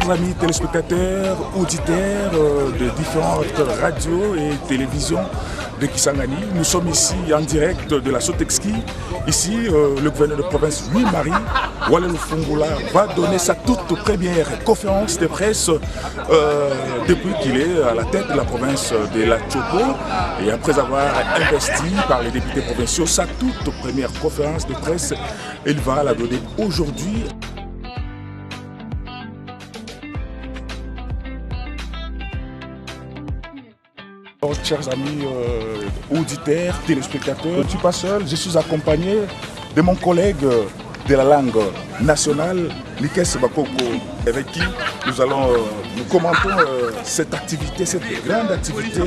chers amis téléspectateurs, auditeurs de différentes radios et télévisions de Kisangani, nous sommes ici en direct de la Sotexki. Ici, le gouverneur de province Louis-Marie Walle Lufongola va donner sa toute première conférence de presse depuis qu'il est à la tête de la province de la Chopo. Et après avoir investi par les députés provinciaux sa toute première conférence de presse, il va la donner aujourd'hui. Chers amis auditeurs, téléspectateurs, je ne suis pas seul, je suis accompagné de mon collègue de la langue nationale, Likes Bakoko, avec qui nous commentons cette activité, cette grande activité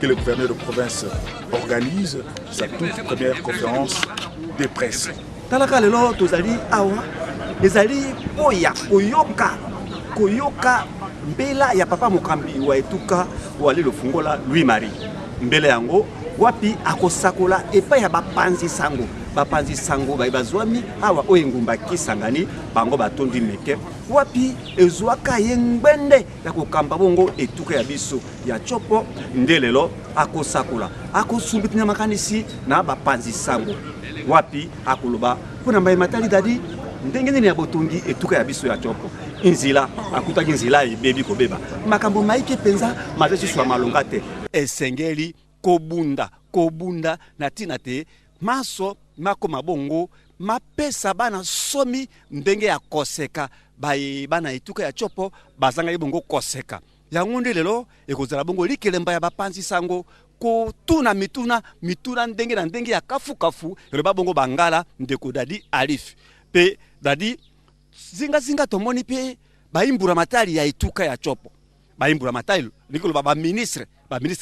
que le gouverneur de province organise, sa toute première conférence de presse. Talaka lelo tozali awa ezali oya koyoka mbela ya papa mokambi wa etuka Walle Lufongola Louis-Marie mbele yango wapi akosakola epa ya bapanzi sango bazwami awa oyengumba Kisangani bango batondi meke wapi ezwaka yengbende ya kokamba bongo etuka ya biso ya Chopo ndelelo akosakola akosumbitina makanisi na bapanzi sango wapi akoloba kuna mbaye matali dadi ndenge nini ya botongi etuka ya biso ya Chopo inzila akutaki nzila ibebi kobeba makambo maike penza mazesi swa malonga te esengeli kobunda na tina te maso makoma bongo mapesa bana somi ndenge ya koseka bana etuka ya Chopo bazanga bongo koseka yango lelo ekozala bongo likelemba ya bapanzi sango ko tuna mituna ndenge na ndenge ya kafu yoba bongo bangala ndeko dadi Alif pe dadi zinga tomoni pe baimbura matali ya etuka ya Chopo baimbura matali nikolo ba ministre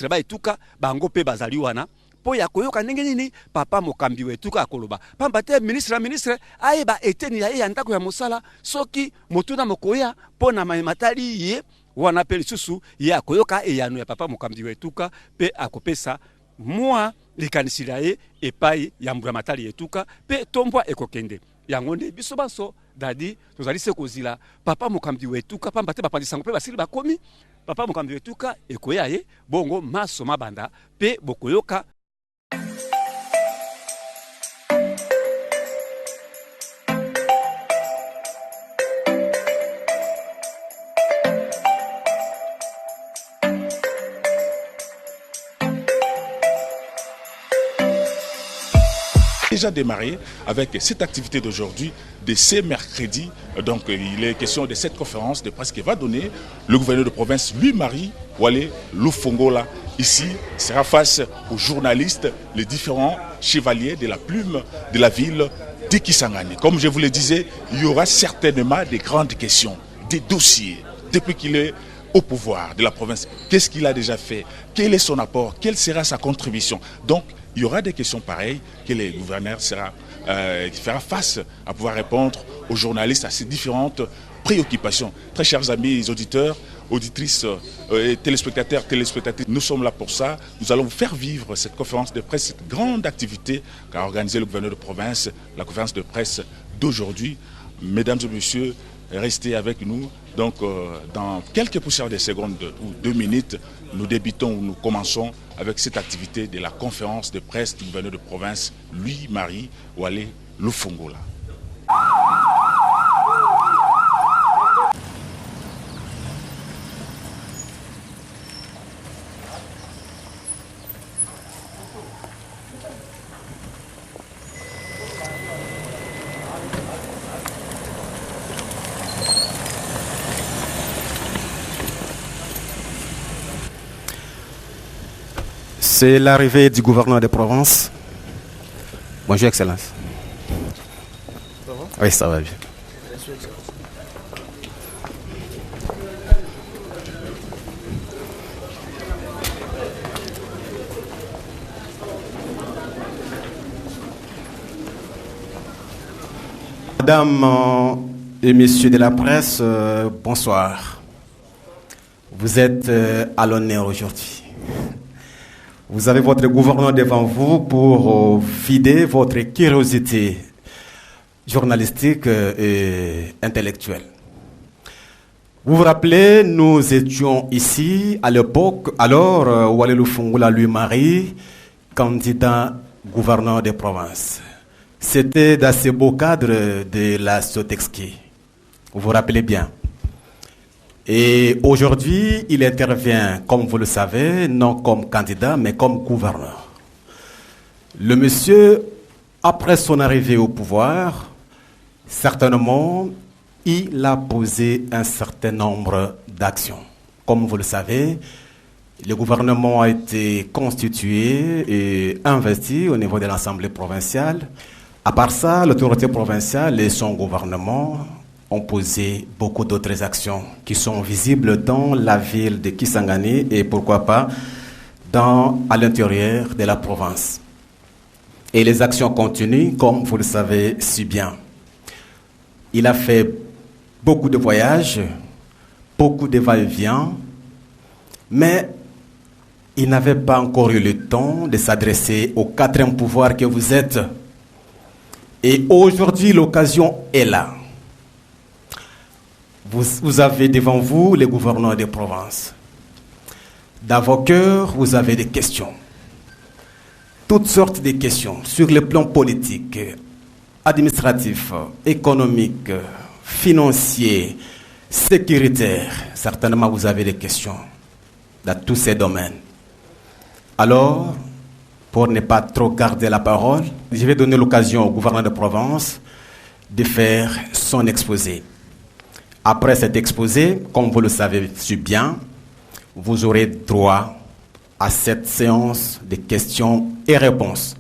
ba etuka bango pe bazali wana po ya koyoka ndenge nini papa mokambi wetuka akoloba pamba te ministre ayeba eteni ya ndako ya mosala soki motuna mokoya po na matali ye wana pe lisusu ye akoyoka eyano ya papa mokambi wetuka pe akopesa mwa likanisila ye epai ya mbura matali etuka pe tombwa ekokende yango nde biso baso dadi tozali se kozila papa mokambi wetuka pamba te bapanzi sango pe basili bakomi papa mokambi wetuka ekoya ye bongo maso mabanda pe bokoyoka. Déjà démarré avec cette activité d'aujourd'hui, de ce mercredi. Donc il est question de cette conférence de presse que va donner le gouverneur de province Louis-Marie Walle Lufongola. Ici, sera face aux journalistes, les différents chevaliers de la plume de la ville de Kisangani. Comme je vous le disais, il y aura certainement des grandes questions, des dossiers, depuis qu'il est au pouvoir de la province. Qu'est-ce qu'il a déjà fait? Quel est son apport? Quelle sera sa contribution? Donc, il y aura des questions pareilles que le gouverneur fera face à pouvoir répondre aux journalistes à ces différentes préoccupations. Très chers amis auditeurs, auditrices, téléspectateurs, téléspectatrices, nous sommes là pour ça. Nous allons vous faire vivre cette conférence de presse, cette grande activité qu'a organisé le gouverneur de province, la conférence de presse d'aujourd'hui. Mesdames et messieurs, restez avec nous. Donc, dans quelques poussières de secondes ou 2 minutes, nous commençons avec cette activité de la conférence de presse du gouverneur de province Louis-Marie Walle Lufongola. C'est l'arrivée du gouverneur de Provence. Bonjour, Excellence. Ça va? Oui, ça va bien. Mesdames et messieurs de la presse, bonsoir. Vous êtes à l'honneur aujourd'hui. Vous avez votre gouverneur devant vous pour vider votre curiosité journalistique et intellectuelle. Vous vous rappelez, nous étions ici à l'époque, alors Walé Lufungula Louis-Marie, candidat gouverneur des provinces. C'était dans ce beau cadre de la Sotexki. Vous vous rappelez bien. Et aujourd'hui, il intervient, comme vous le savez, non comme candidat, mais comme gouverneur. Le monsieur, après son arrivée au pouvoir, certainement, il a posé un certain nombre d'actions. Comme vous le savez, le gouvernement a été constitué et investi au niveau de l'Assemblée provinciale. À part ça, l'autorité provinciale et son gouvernement ont posé beaucoup d'autres actions qui sont visibles dans la ville de Kisangani et pourquoi pas à l'intérieur de la province. Et les actions continuent, comme vous le savez si bien. Il a fait beaucoup de voyages, beaucoup de va-et-vient, mais il n'avait pas encore eu le temps de s'adresser au quatrième pouvoir que vous êtes. Et aujourd'hui, l'occasion est là. Vous avez devant vous les gouverneurs des provinces. Dans vos cœurs, vous avez des questions. Toutes sortes de questions sur le plan politique, administratif, économique, financier, sécuritaire. Certainement, vous avez des questions dans tous ces domaines. Alors, pour ne pas trop garder la parole, je vais donner l'occasion au gouverneur de province de faire son exposé. Après cet exposé, comme vous le savez si bien, vous aurez droit à cette séance de questions et réponses.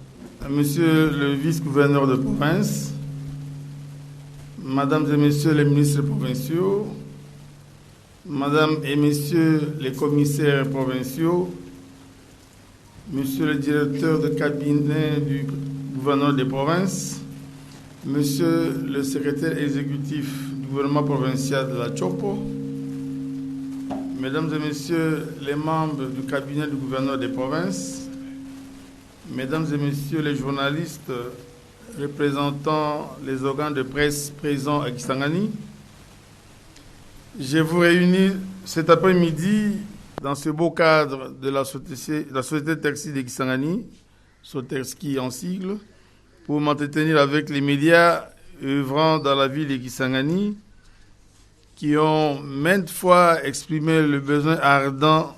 Monsieur le vice-gouverneur de province, Mesdames et Messieurs les ministres provinciaux, Mesdames et Messieurs les commissaires provinciaux, Monsieur le directeur de cabinet du gouverneur des provinces, Monsieur le secrétaire exécutif du gouvernement provincial de la Chopo, Mesdames et Messieurs les membres du cabinet du gouverneur des provinces, Mesdames et Messieurs les journalistes représentant les organes de presse présents à Kisangani, je vous réunis cet après-midi dans ce beau cadre de la société Taxi de Kisangani, Soterski en sigle, pour m'entretenir avec les médias œuvrant dans la ville de Kisangani, qui ont maintes fois exprimé le besoin ardent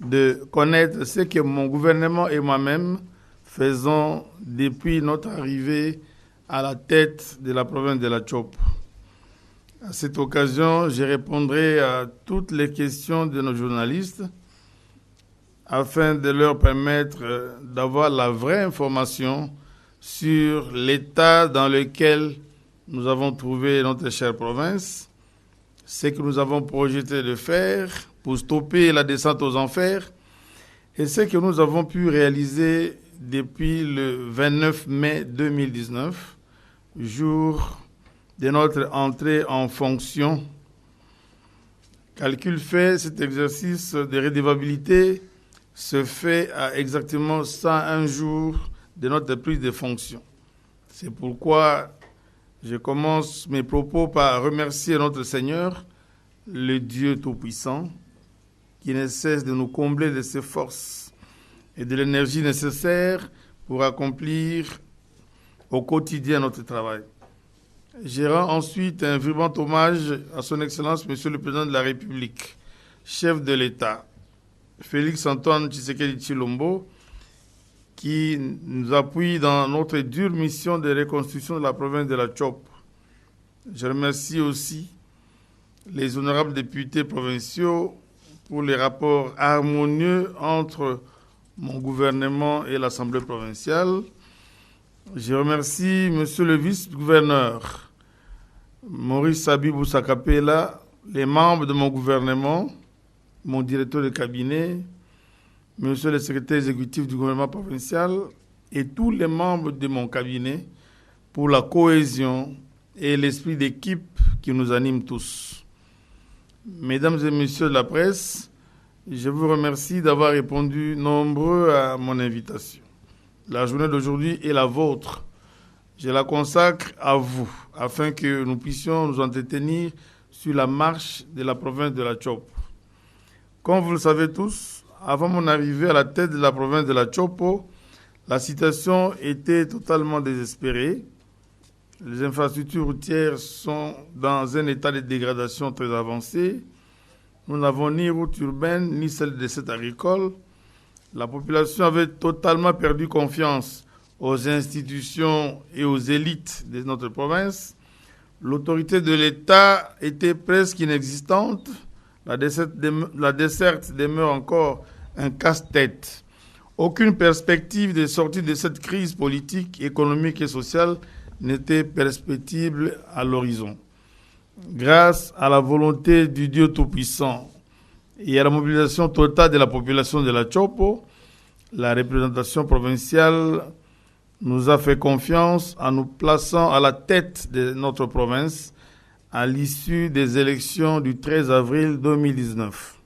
de connaître ce que mon gouvernement et moi-même faisons depuis notre arrivée à la tête de la province de la Chopo. À cette occasion, je répondrai à toutes les questions de nos journalistes afin de leur permettre d'avoir la vraie information sur l'état dans lequel nous avons trouvé notre chère province, ce que nous avons projeté de faire pour stopper la descente aux enfers et ce que nous avons pu réaliser depuis le 29 mai 2019, jour de notre entrée en fonction. Calcul fait, cet exercice de redevabilité se fait à exactement 101 jours de notre prise de fonction. C'est pourquoi je commence mes propos par remercier notre Seigneur, le Dieu Tout-Puissant, qui ne cesse de nous combler de ses forces et de l'énergie nécessaire pour accomplir au quotidien notre travail. Je rends ensuite un vibrant hommage à son Excellence, Monsieur le Président de la République, chef de l'État, Félix-Antoine Tshisekedi Tshilombo, qui nous appuie dans notre dure mission de reconstruction de la province de la Chopo. Je remercie aussi les honorables députés provinciaux pour les rapports harmonieux entre mon gouvernement et l'Assemblée provinciale. Je remercie Monsieur le vice-gouverneur Maurice Sabibou Sakapela, les membres de mon gouvernement, mon directeur de cabinet, Monsieur le secrétaire exécutif du gouvernement provincial et tous les membres de mon cabinet pour la cohésion et l'esprit d'équipe qui nous anime tous. Mesdames et Messieurs de la presse, je vous remercie d'avoir répondu nombreux à mon invitation. La journée d'aujourd'hui est la vôtre. Je la consacre à vous, afin que nous puissions nous entretenir sur la marche de la province de la Chopo. Comme vous le savez tous, avant mon arrivée à la tête de la province de la Chopo, la situation était totalement désespérée. Les infrastructures routières sont dans un état de dégradation très avancé. Nous n'avons ni route urbaine, ni celle des sites agricoles. La population avait totalement perdu confiance aux institutions et aux élites de notre province. L'autorité de l'État était presque inexistante. La desserte demeure encore un casse-tête. Aucune perspective de sortie de cette crise politique, économique et sociale n'était perspectible à l'horizon. Grâce à la volonté du Dieu Tout-Puissant et à la mobilisation totale de la population de la Chopo, la représentation provinciale nous a fait confiance en nous plaçant à la tête de notre province à l'issue des élections du 13 avril 2019.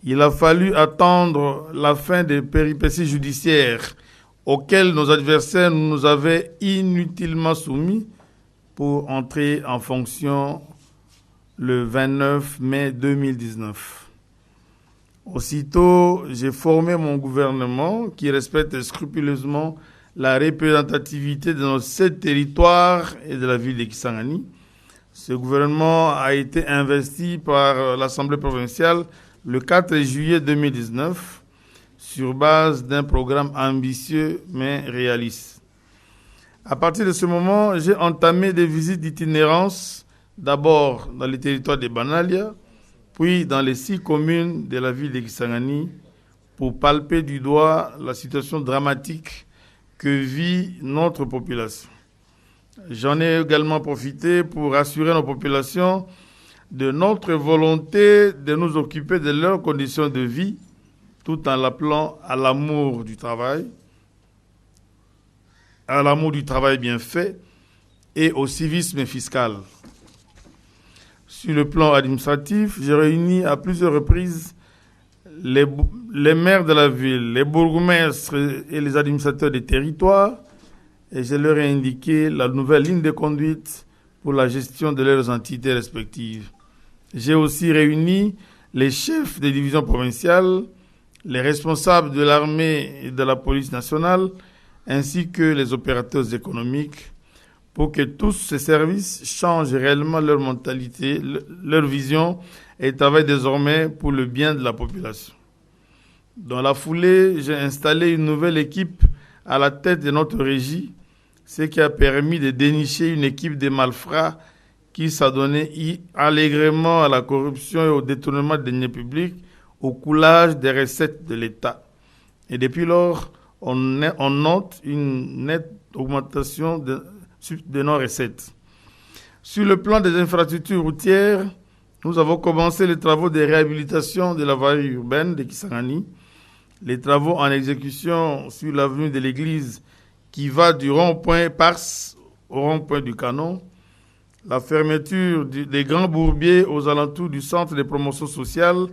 Il a fallu attendre la fin des péripéties judiciaires auxquelles nos adversaires nous avaient inutilement soumis pour entrer en fonction le 29 mai 2019. Aussitôt, j'ai formé mon gouvernement qui respecte scrupuleusement la représentativité de nos 7 territoires et de la ville de Kisangani. Ce gouvernement a été investi par l'Assemblée provinciale le 4 juillet 2019 sur base d'un programme ambitieux mais réaliste. À partir de ce moment, j'ai entamé des visites d'itinérance, d'abord dans les territoires de Banalia, puis dans les 6 communes de la ville de Kisangani, pour palper du doigt la situation dramatique que vit notre population. J'en ai également profité pour rassurer nos populations de notre volonté de nous occuper de leurs conditions de vie, tout en l'appelant à l'amour du travail bien fait et au civisme fiscal. Sur le plan administratif, j'ai réuni à plusieurs reprises les maires de la ville, les bourgmestres et les administrateurs des territoires, et je leur ai indiqué la nouvelle ligne de conduite pour la gestion de leurs entités respectives. J'ai aussi réuni les chefs des divisions provinciales, les responsables de l'armée et de la police nationale, ainsi que les opérateurs économiques, pour que tous ces services changent réellement leur mentalité, leur vision et travaillent désormais pour le bien de la population. Dans la foulée, j'ai installé une nouvelle équipe à la tête de notre régie, ce qui a permis de dénicher une équipe de malfrats qui s'adonnait allègrement à la corruption et au détournement des deniers publics, au coulage des recettes de l'État. Et depuis lors, on note une nette augmentation de nos recettes. Sur le plan des infrastructures routières, nous avons commencé les travaux de réhabilitation de la voirie urbaine de Kisangani. Les travaux en exécution sur l'avenue de l'église qui va du rond-point Pars au rond-point du Canon. La fermeture des grands bourbiers aux alentours du centre de promotion sociale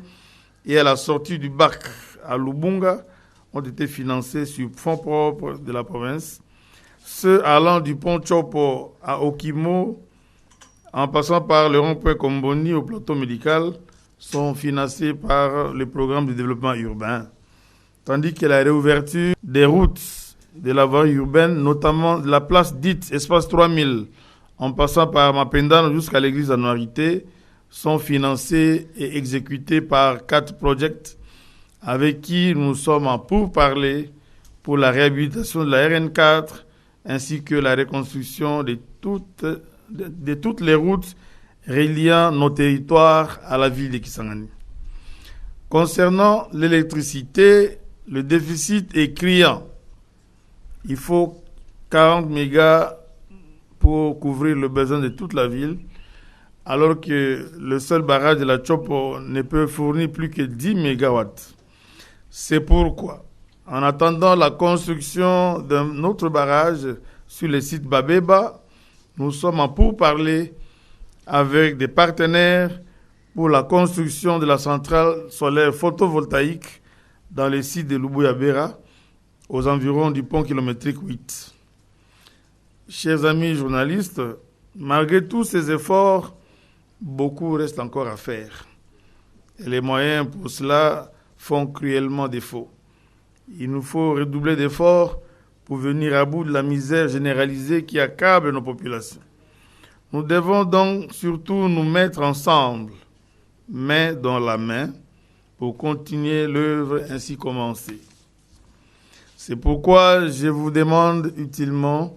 et à la sortie du bac à Lubunga ont été financés sur fonds propres de la province. Ceux allant du pont Chopo à Okimo, en passant par le rond-point Komboni au plateau médical, sont financés par le programme de développement urbain. Tandis que la réouverture des routes de la voie urbaine, notamment de la place dite Espace 3000, en passant par Mapendano jusqu'à l'église Anuarité, sont financés et exécutés par 4 projets avec qui nous sommes en pourparlers pour la réhabilitation de la RN4 ainsi que la reconstruction de toutes les routes reliant nos territoires à la ville de Kisangani. Concernant l'électricité, le déficit est criant. Il faut 40 mégas pour couvrir le besoin de toute la ville, alors que le seul barrage de la Chopo ne peut fournir plus que 10 mégawatts. C'est pourquoi, en attendant la construction d'un autre barrage sur le site Babeba, nous sommes en pourparlers avec des partenaires pour la construction de la centrale solaire photovoltaïque dans le site de Lubuyabera, aux environs du pont kilométrique 8. Chers amis journalistes, malgré tous ces efforts, beaucoup reste encore à faire. Et les moyens pour cela font cruellement défaut. Il nous faut redoubler d'efforts pour venir à bout de la misère généralisée qui accable nos populations. Nous devons donc surtout nous mettre ensemble, main dans la main, pour continuer l'œuvre ainsi commencée. C'est pourquoi je vous demande utilement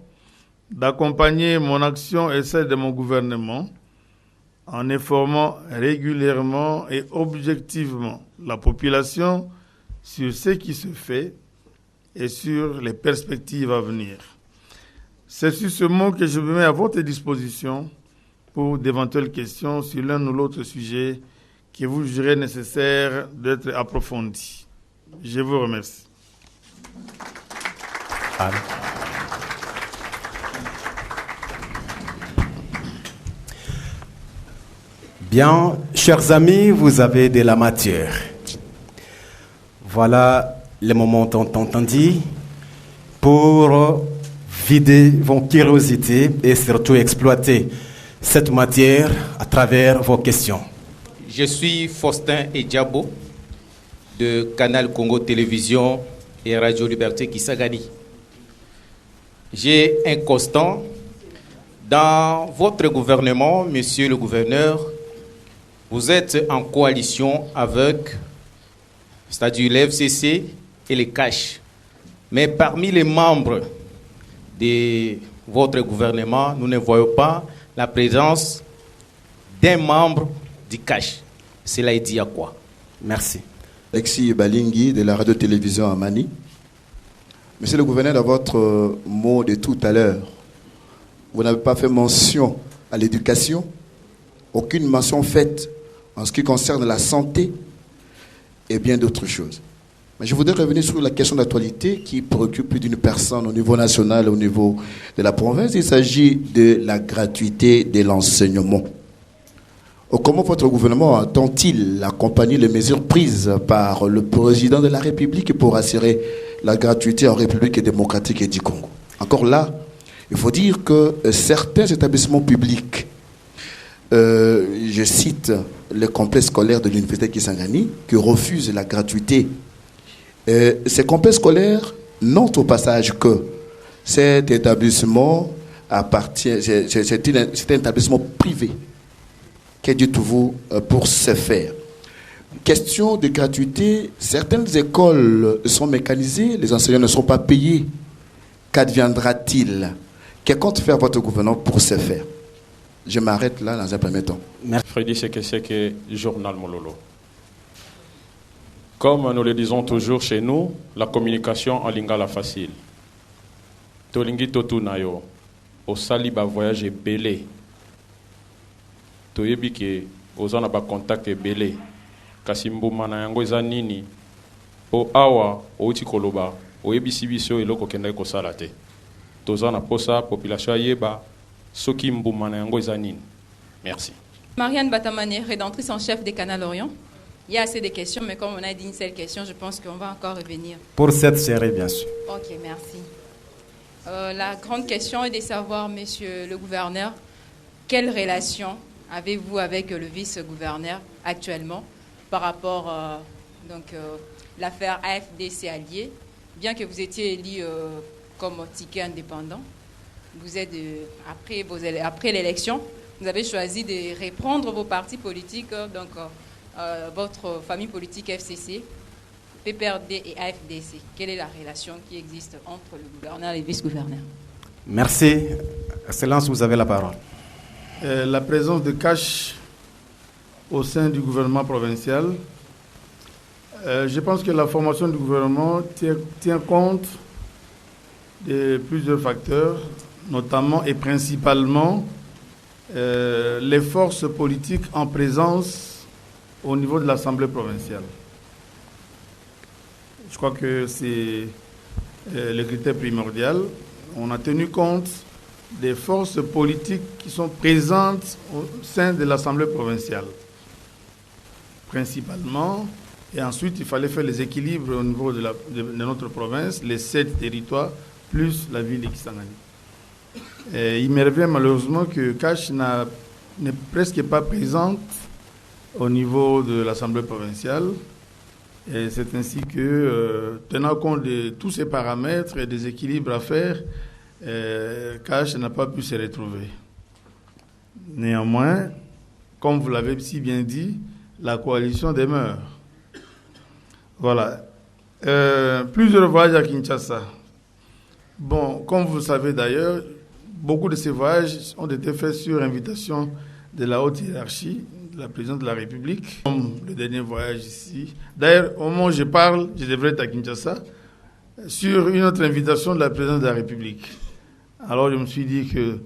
d'accompagner mon action et celle de mon gouvernement en informant régulièrement et objectivement la population sur ce qui se fait et sur les perspectives à venir. C'est sur ce mot que je me mets à votre disposition pour d'éventuelles questions sur l'un ou l'autre sujet que vous jugerez nécessaire d'être approfondi. Je vous remercie. Bien, chers amis, vous avez de la matière. Voilà le moment tant entendu pour vider vos curiosités et surtout exploiter cette matière à travers vos questions. Je suis Faustin Edjabo de Canal Congo Télévision et Radio Liberté Kisangani. J'ai un constat. Dans votre gouvernement, monsieur le gouverneur, vous êtes en coalition avec, c'est-à-dire l'FCC et les CACH. Mais parmi les membres de votre gouvernement, nous ne voyons pas la présence d'un membre du CACH. Cela est dit à quoi? Merci. Alexis Balingui de la radio-télévision à Mani. Monsieur le gouverneur, dans votre mot de tout à l'heure, vous n'avez pas fait mention à l'éducation, aucune mention faite en ce qui concerne la santé et bien d'autres choses. Mais je voudrais revenir sur la question d'actualité qui préoccupe plus d'une personne au niveau national et au niveau de la province. Il s'agit de la gratuité de l'enseignement. Comment votre gouvernement entend-il accompagner les mesures prises par le président de la République pour assurer la gratuité en République démocratique du Congo? Encore là, il faut dire que certains établissements publics, je cite le complexe scolaire de l'Université Kisangani, qui refuse la gratuité. Ces complexes scolaires notent au passage que cet établissement appartient, c'est un établissement privé. Que dites-vous pour ce faire? Question de gratuité, certaines écoles sont mécanisées, les enseignants ne sont pas payés. Qu'adviendra-t-il? Que compte faire votre gouvernement pour ce faire? Je m'arrête là dans un premier temps. Freddy Sekeseke, Journal Mololo. Comme nous le disons toujours chez nous, la communication en lingala facile. Tolingi totunayo, au saliba voyage belé. Toyebi ke ozana ba contact belé. Kasimbu mana yango eza nini po awa outi koloba oyebisi biso eloko kenda ko salate. Tozana posa population yeba soki mbuma na yango eza nini. Merci. Marianne Batamane, rédactrice en chef des Canal Orient. Il y a assez de questions, mais comme on a dit une seule question, je pense qu'on va encore revenir. Pour cette série, bien sûr. Ok, merci. La grande question est de savoir, monsieur le gouverneur, quelle relation avez-vous avec le vice-gouverneur actuellement par rapport à l'affaire AFDC allié? Bien que vous étiez élu comme ticket indépendant, vous êtes après l'élection, vous avez choisi de reprendre vos partis politiques, votre famille politique FCC, PPRD et AFDC. Quelle est la relation qui existe entre le gouverneur et le vice-gouverneur? Merci. Excellence, vous avez la parole. La présence de CACH au sein du gouvernement provincial, je pense que la formation du gouvernement tient compte de plusieurs facteurs, notamment et principalement les forces politiques en présence au niveau de l'Assemblée provinciale. Je crois que c'est le critère primordial. On a tenu compte des forces politiques qui sont présentes au sein de l'Assemblée provinciale, principalement. Et ensuite, il fallait faire les équilibres au niveau de notre province, les 7 territoires, plus la ville de Kisangani. Il me revient malheureusement que CACH n'a n'est presque pas présente au niveau de l'Assemblée provinciale. Et c'est ainsi que, tenant compte de tous ces paramètres et des équilibres à faire, Cash n'a pas pu se retrouver. Néanmoins, comme vous l'avez si bien dit, la coalition demeure. Voilà. Plusieurs voyages à Kinshasa. Bon, comme vous le savez d'ailleurs, beaucoup de ces voyages ont été faits sur invitation de la haute hiérarchie, de la présidente de la République. Comme le dernier voyage ici. D'ailleurs, au moment où je parle, je devrais être à Kinshasa, sur une autre invitation de la présidente de la République. Alors je me suis dit que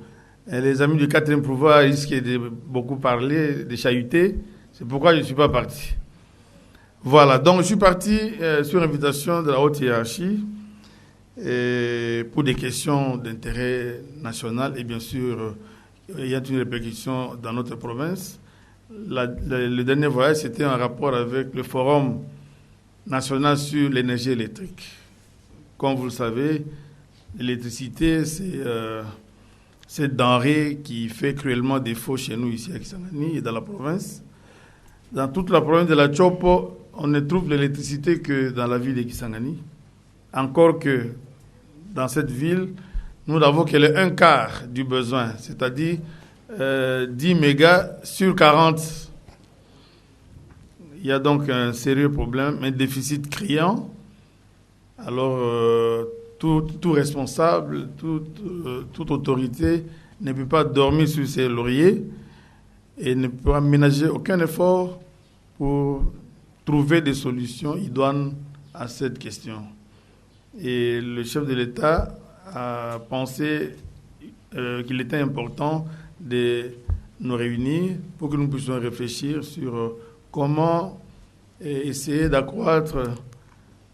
les amis du 4e pouvoir risquaient de beaucoup parler, de chahuter. C'est pourquoi je ne suis pas parti. Voilà, donc je suis parti sur invitation de la haute hiérarchie pour des questions d'intérêt national et bien sûr, il y a une répercussion dans notre province. Le dernier voyage, c'était en rapport avec le Forum national sur l'énergie électrique. Comme vous le savez, l'électricité, c'est cette denrée qui fait cruellement défaut chez nous ici à Kisangani et dans la province. Dans toute la province de la Chopo, on ne trouve l'électricité que dans la ville de Kisangani. Encore que dans cette ville, nous n'avons que le 1/4 du besoin, c'est-à-dire 10 mégas sur 40. Il y a donc un sérieux problème, un déficit criant. Alors, tout responsable, toute autorité ne peut pas dormir sur ses lauriers et ne peut ménager aucun effort pour trouver des solutions idoines à cette question. Et le chef de l'État a pensé qu'il était important de nous réunir pour que nous puissions réfléchir sur comment essayer d'accroître,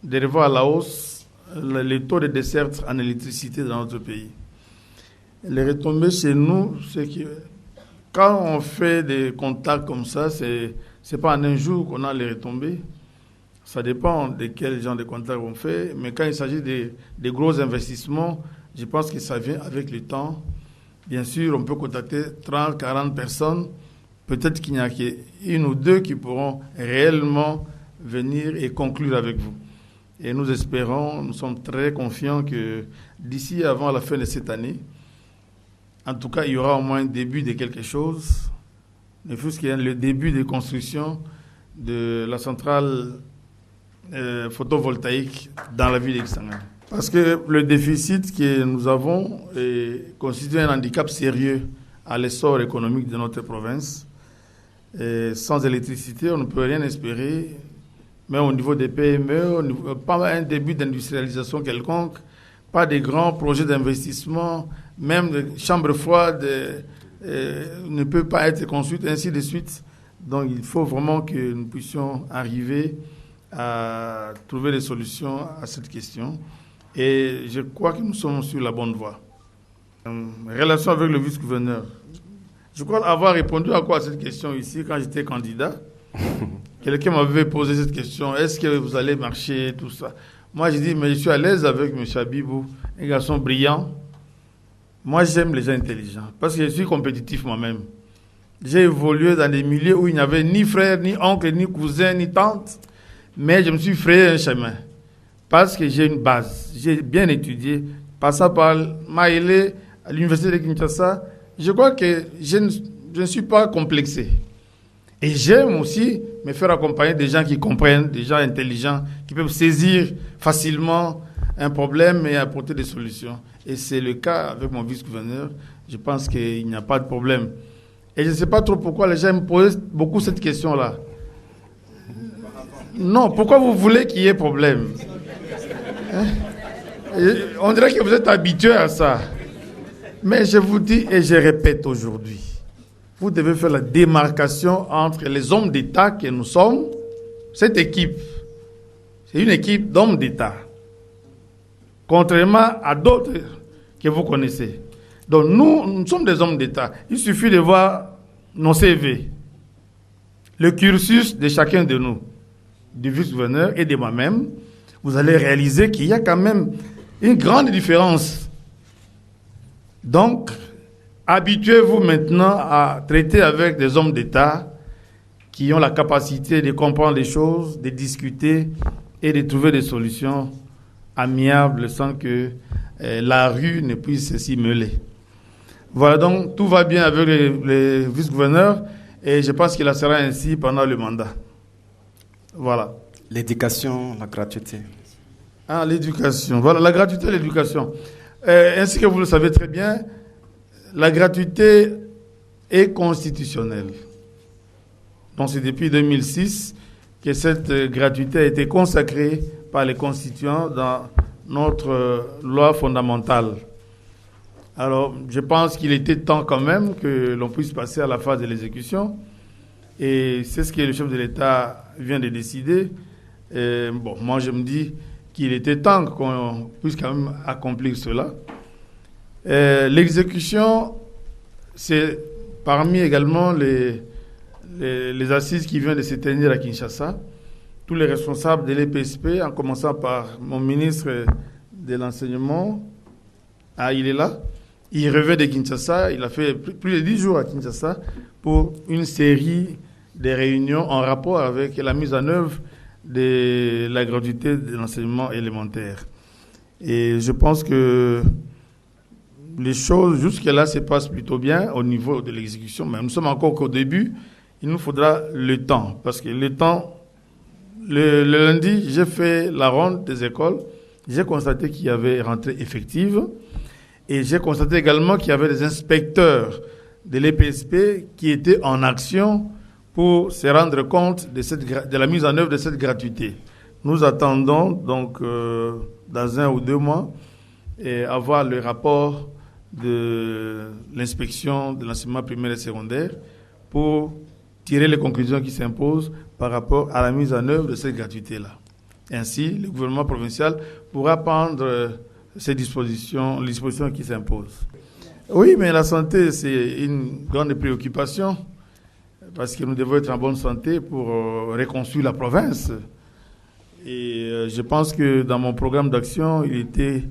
de revoir à la hausse les taux de desserte en électricité dans notre pays. Les retombées chez nous, c'est que quand on fait des contacts comme ça, c'est pas en un jour qu'on a les retombées. Ça dépend de quel genre de contacts on fait, mais quand il s'agit de gros investissements, je pense que ça vient avec le temps. Bien sûr, on peut contacter 30, 40 personnes. Peut-être qu'il n'y a qu'une ou deux qui pourront réellement venir et conclure avec vous. Et nous espérons, nous sommes très confiants que d'ici avant la fin de cette année, en tout cas, il y aura au moins un début de quelque chose, ne fût-ce qu'il y ait le début de construction de la centrale photovoltaïque dans la ville de Kisangani. Parce que le déficit que nous avons constitue un handicap sérieux à l'essor économique de notre province. Et sans électricité, on ne peut rien espérer, même au niveau des PME, pas un début d'industrialisation quelconque, pas de grands projets d'investissement, même des chambres froides ne peuvent pas être construites, ainsi de suite. Donc il faut vraiment que nous puissions arriver à trouver des solutions à cette question. Et je crois que nous sommes sur la bonne voie. Relation avec le vice-gouverneur. Je crois avoir répondu à cette question ici quand j'étais candidat. Quelqu'un m'avait posé cette question. Est-ce que vous allez marcher, tout ça? Moi, j'ai dit, mais je suis à l'aise avec M. Abibou, un garçon brillant. Moi, j'aime les gens intelligents parce que je suis compétitif moi-même. J'ai évolué dans des milieux où il n'y avait ni frère, ni oncle, ni cousin, ni tante. Mais je me suis frayé un chemin parce que j'ai une base. J'ai bien étudié. Passant par Maïlé, à l'université de Kinshasa, je crois que je ne suis pas complexé. Et j'aime aussi me faire accompagner des gens qui comprennent, des gens intelligents, qui peuvent saisir facilement un problème et apporter des solutions. Et c'est le cas avec mon vice-gouverneur. Je pense qu'il n'y a pas de problème. Et je ne sais pas trop pourquoi les gens me posent beaucoup cette question-là. Non, pourquoi vous voulez qu'il y ait problème? On dirait que vous êtes habitué à ça. Mais je vous dis et je répète aujourd'hui, vous devez faire la démarcation entre les hommes d'État que nous sommes. Cette équipe, c'est une équipe d'hommes d'État. Contrairement à d'autres que vous connaissez. Donc nous sommes des hommes d'État. Il suffit de voir nos CV, le cursus de chacun de nous, du vice-gouverneur et de moi-même. Vous allez réaliser qu'il y a quand même une grande différence. Donc, habituez-vous maintenant à traiter avec des hommes d'État qui ont la capacité de comprendre les choses, de discuter et de trouver des solutions amiables sans que la rue ne puisse s'y mêler. Voilà, donc tout va bien avec les vice-gouverneurs et je pense qu'il en sera ainsi pendant le mandat. Voilà. L'éducation, la gratuité. Ah, l'éducation. Voilà, la gratuité et l'éducation. Ainsi que vous le savez très bien, la gratuité est constitutionnelle. Donc c'est depuis 2006 que cette gratuité a été consacrée par les constituants dans notre loi fondamentale. Alors, je pense qu'il était temps quand même que l'on puisse passer à la phase de l'exécution. Et c'est ce que le chef de l'État vient de décider. Bon, moi je me dis qu'il était temps qu'on puisse quand même accomplir cela. L'exécution, c'est parmi également les assises qui viennent de se tenir à Kinshasa. Tous les responsables de l'EPSP, en commençant par mon ministre de l'Enseignement, il est là. Il revient de Kinshasa, il a fait plus de 10 jours à Kinshasa pour une série de réunions en rapport avec la mise en œuvre de la gratuité de l'enseignement élémentaire. Et je pense que les choses jusque-là se passent plutôt bien au niveau de l'exécution, mais nous sommes encore qu'au début. Il nous faudra le temps, parce que le temps, le lundi, j'ai fait la ronde des écoles, j'ai constaté qu'il y avait rentrée effective, et j'ai constaté également qu'il y avait des inspecteurs de l'EPSP qui étaient en action pour se rendre compte de la mise en œuvre de cette gratuité. Nous attendons donc dans 1 ou 2 mois avoir le rapport de l'inspection de l'enseignement primaire et secondaire pour tirer les conclusions qui s'imposent par rapport à la mise en œuvre de cette gratuité-là. Ainsi, le gouvernement provincial pourra prendre les dispositions qui s'imposent. Oui, mais la santé, c'est une grande préoccupation parce que nous devons être en bonne santé pour reconstruire la province. Et je pense que dans mon programme d'action, il était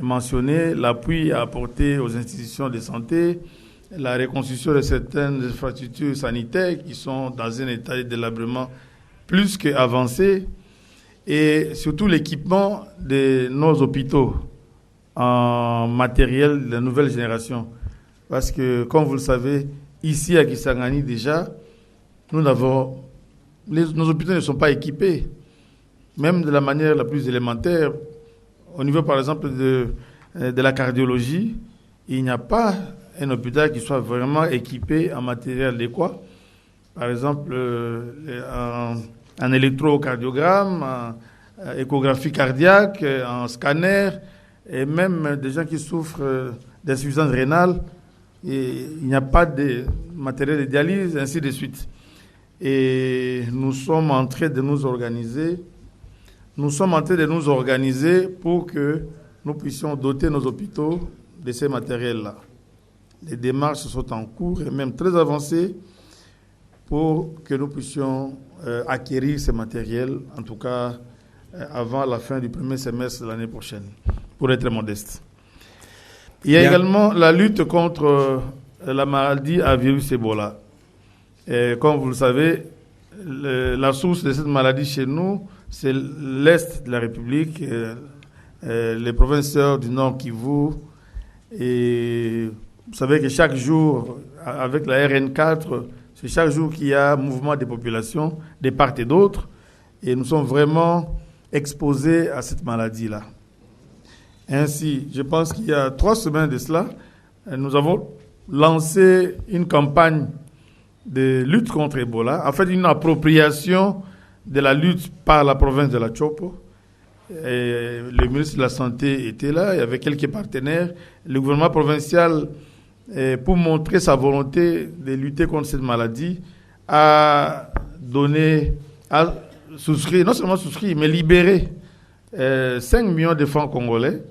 mentionné l'appui à apporter aux institutions de santé, la reconstruction de certaines infrastructures sanitaires qui sont dans un état de délabrement plus qu'avancé, et surtout l'équipement de nos hôpitaux en matériel de nouvelle génération. Parce que, comme vous le savez, ici à Kisangani déjà, nos hôpitaux ne sont pas équipés, même de la manière la plus élémentaire. Au niveau, par exemple, de la cardiologie, il n'y a pas un hôpital qui soit vraiment équipé en matériel adéquat. Par exemple, en électrocardiogramme, en échographie cardiaque, en scanner, et même des gens qui souffrent d'insuffisance rénale. Et il n'y a pas de matériel de dialyse, ainsi de suite. Et nous sommes en train de nous organiser. Nous sommes en train de nous organiser pour que nous puissions doter nos hôpitaux de ces matériels-là. Les démarches sont en cours et même très avancées pour que nous puissions acquérir ces matériels, en tout cas avant la fin du premier semestre de l'année prochaine, pour être modeste. Il y a également la lutte contre la maladie à virus Ebola. Et comme vous le savez, la source de cette maladie chez nous, c'est l'Est de la République, les provinces du Nord Kivu. Et vous savez que chaque jour, avec la RN4, c'est chaque jour qu'il y a un mouvement des populations de part et d'autre. Et nous sommes vraiment exposés à cette maladie-là. Ainsi, je pense qu'il y a 3 semaines de cela, nous avons lancé une campagne de lutte contre Ebola, en fait une appropriation de la lutte par la province de la Chopo. Et le ministre de la Santé était là, il y avait quelques partenaires. Le gouvernement provincial, pour montrer sa volonté de lutter contre cette maladie, a souscrit, non seulement souscrit, mais libéré 5 millions de francs congolais.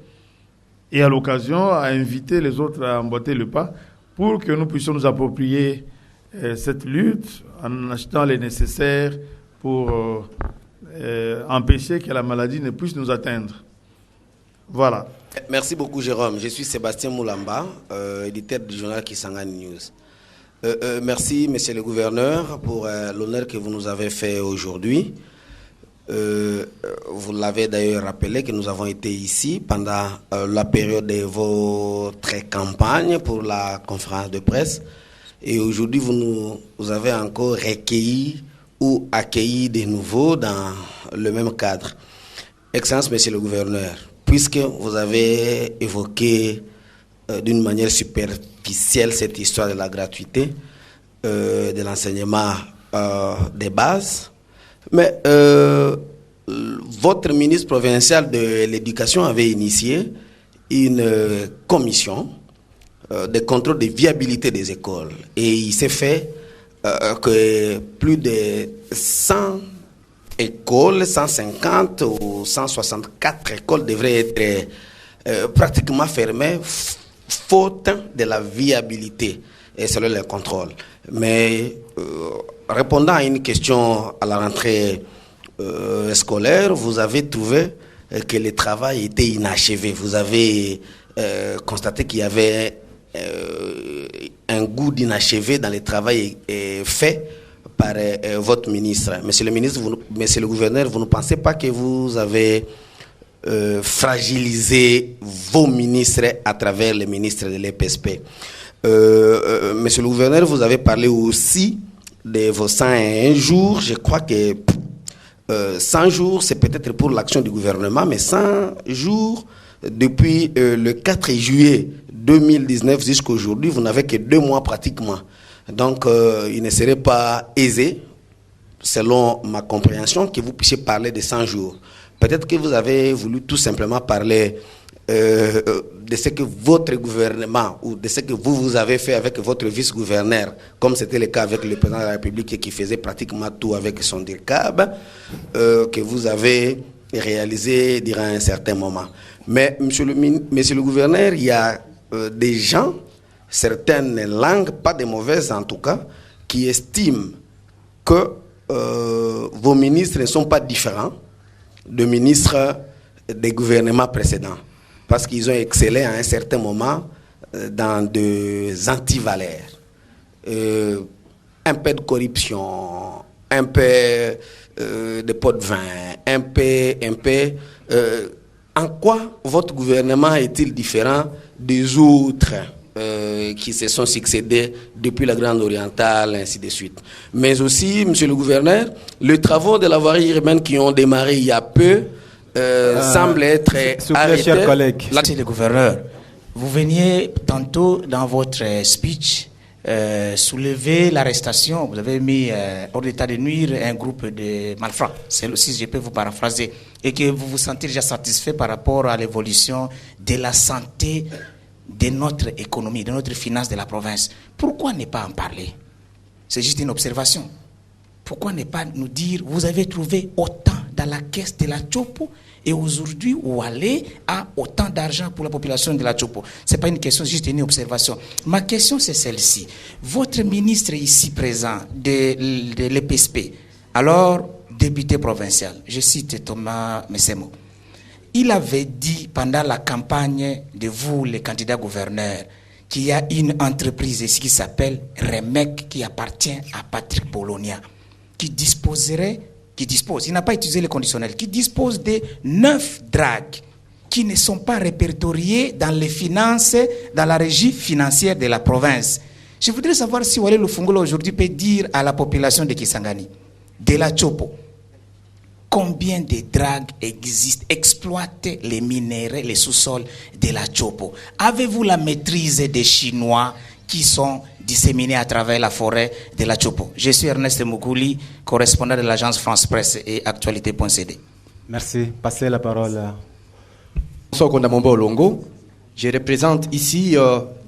Et à l'occasion, a invité les autres à emboîter le pas pour que nous puissions nous approprier cette lutte en achetant les nécessaires pour empêcher que la maladie ne puisse nous atteindre. Voilà. Merci beaucoup, Jérôme. Je suis Sébastien Moulamba, éditeur du journal Kisangani News. Merci, monsieur le gouverneur, pour l'honneur que vous nous avez fait aujourd'hui. Vous l'avez d'ailleurs rappelé que nous avons été ici pendant la période de votre campagne pour la conférence de presse. Et aujourd'hui, vous avez encore recueilli ou accueilli de nouveau dans le même cadre. Excellence, monsieur le gouverneur, puisque vous avez évoqué d'une manière superficielle cette histoire de la gratuité de l'enseignement des bases, mais votre ministre provincial de l'Éducation avait initié une commission de contrôle de viabilité des écoles. Et il s'est fait que plus de 100 écoles, 150 ou 164 écoles devraient être pratiquement fermées faute de la viabilité et selon le contrôle. Mais répondant à une question à la rentrée scolaire, vous avez trouvé que le travail était inachevé. Vous avez constaté qu'il y avait un goût d'inachevé dans le travail fait par votre ministre. Monsieur le ministre, monsieur le gouverneur, vous ne pensez pas que vous avez fragilisé vos ministres à travers les ministres de l'EPSP? Monsieur le gouverneur, vous avez parlé aussi de vos 101 jours. Je crois que 100 jours, c'est peut-être pour l'action du gouvernement, mais 100 jours, depuis le 4 juillet 2019 jusqu'à aujourd'hui, vous n'avez que 2 mois pratiquement. Donc, il ne serait pas aisé, selon ma compréhension, que vous puissiez parler de 100 jours. Peut-être que vous avez voulu tout simplement parler de ce que votre gouvernement ou de ce que vous avez fait avec votre vice-gouverneur, comme c'était le cas avec le président de la République qui faisait pratiquement tout avec son DIRCAB, que vous avez réalisé durant un certain moment. Mais, monsieur le gouverneur, il y a des gens, certaines langues, pas des mauvaises en tout cas, qui estiment que vos ministres ne sont pas différents de ministres des gouvernements précédents, parce qu'ils ont excellé à un certain moment dans des antivaleurs. Un peu de corruption, un peu de pot de vin, un peu. En quoi votre gouvernement est-il différent des autres qui se sont succédés depuis la Grande Orientale, ainsi de suite? Mais aussi, monsieur le gouverneur, les travaux de la voirie urbaine qui ont démarré il y a peu semblent être arrêtés. Chers collègues. Monsieur le gouverneur, vous veniez tantôt dans votre speech soulever l'arrestation. Vous avez mis hors d'état de nuire un groupe de malfrats. C'est aussi, je peux vous paraphraser. Et que vous vous sentez déjà satisfait par rapport à l'évolution de la santé de notre économie, de notre finance de la province. Pourquoi ne pas en parler? C'est juste une observation. Pourquoi ne pas nous dire, vous avez trouvé autant dans la caisse de la Tchopo et aujourd'hui, où aller à autant d'argent pour la population de la Tchopo? Ce n'est pas une question, c'est juste une observation. Ma question, c'est celle-ci. Votre ministre ici présent de l'EPSP, alors député provincial, je cite Thomas Messemo, il avait dit pendant la campagne de vous, les candidats gouverneurs, qu'il y a une entreprise ici qui s'appelle Remec, qui appartient à Patrick Polonia, qui dispose, il n'a pas utilisé le conditionnel, qui dispose de 9 dragues qui ne sont pas répertoriées dans les finances, dans la régie financière de la province. Je voudrais savoir si Wale Lufungula aujourd'hui peut dire à la population de Kisangani, de la Tchopo, combien de dragues existent, exploitent les minéraux, les sous-sols de la Tchopo? Avez-vous la maîtrise des Chinois qui sont disséminés à travers la forêt de la Tchopo? Je suis Ernest Moukouli, correspondant de l'agence France Presse et Actualité.cd. Merci. Passez la parole. Bonsoir, Kondamombo Olongo. Je représente ici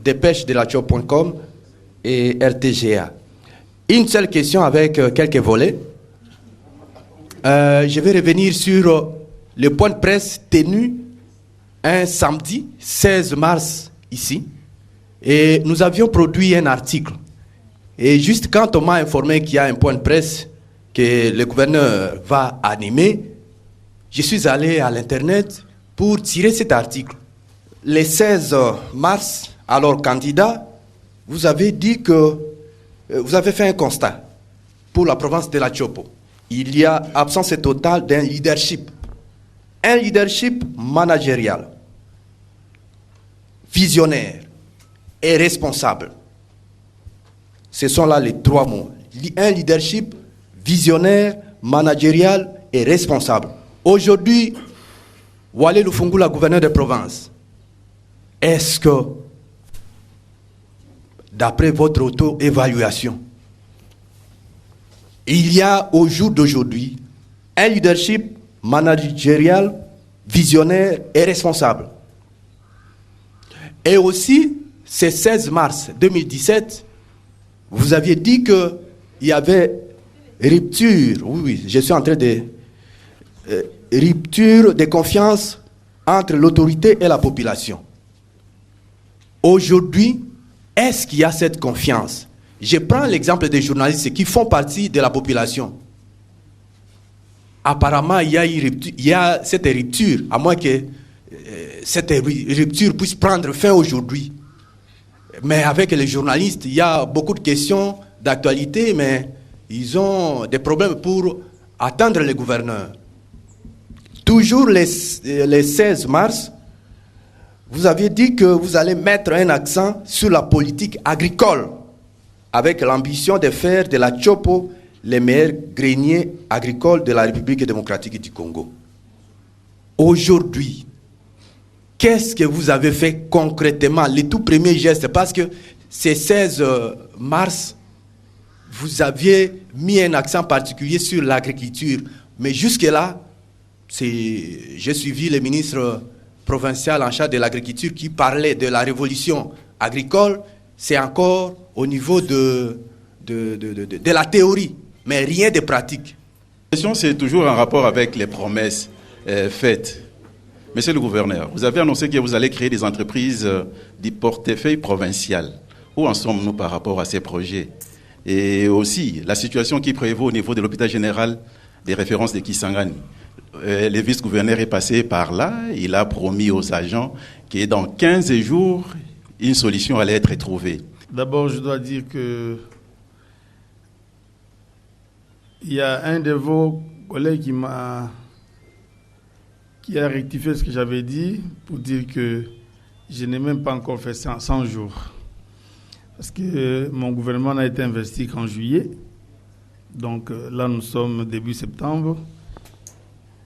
Dépêche de la Tchopo.com et RTGA. Une seule question avec quelques volets. Je vais revenir sur le point de presse tenu un samedi 16 mars ici. Et nous avions produit un article. Et juste quand on m'a informé qu'il y a un point de presse que le gouverneur va animer, je suis allé à l'internet pour tirer cet article. Le 16 mars, alors candidat, vous avez dit que vous avez fait un constat pour la province de la Chopo. Il y a absence totale d'un leadership. Un leadership managérial, visionnaire et responsable. Ce sont là les trois mots. Un leadership visionnaire, managérial et responsable. Aujourd'hui, Wale Lufungula, gouverneur de province, est-ce que, d'après votre auto-évaluation, il y a au jour d'aujourd'hui un leadership managérial, visionnaire et responsable? Et aussi, ce 16 mars 2017, vous aviez dit qu'il y avait rupture, oui, je suis en train de... rupture de confiance entre l'autorité et la population. Aujourd'hui, est-ce qu'il y a cette confiance? Je prends l'exemple des journalistes qui font partie de la population. Apparemment, il y a cette rupture, à moins que cette rupture puisse prendre fin aujourd'hui. Mais avec les journalistes, il y a beaucoup de questions d'actualité, mais ils ont des problèmes pour atteindre les gouverneurs. Toujours les 16 mars, vous aviez dit que vous allez mettre un accent sur la politique agricole, avec l'ambition de faire de la Chopo les meilleurs greniers agricoles de la République démocratique du Congo. Aujourd'hui, qu'est-ce que vous avez fait concrètement, les tout premiers gestes? Parce que ces 16 mars, vous aviez mis un accent particulier sur l'agriculture. Mais jusque-là, j'ai suivi le ministre provincial en charge de l'agriculture qui parlait de la révolution agricole. C'est encore au niveau de la théorie, mais rien de pratique. La question, c'est toujours en rapport avec les promesses faites. Monsieur le gouverneur, vous avez annoncé que vous allez créer des entreprises du portefeuille provincial. Où en sommes-nous par rapport à ces projets? Et aussi, la situation qui prévaut au niveau de l'hôpital général des références de Kisangani. Le vice-gouverneur est passé par là, il a promis aux agents que dans 15 jours, une solution allait être trouvée. D'abord, je dois dire que il y a un de vos collègues qui a rectifié ce que j'avais dit pour dire que je n'ai même pas encore fait 100 jours. Parce que mon gouvernement n'a été investi qu'en juillet. Donc là, nous sommes début septembre.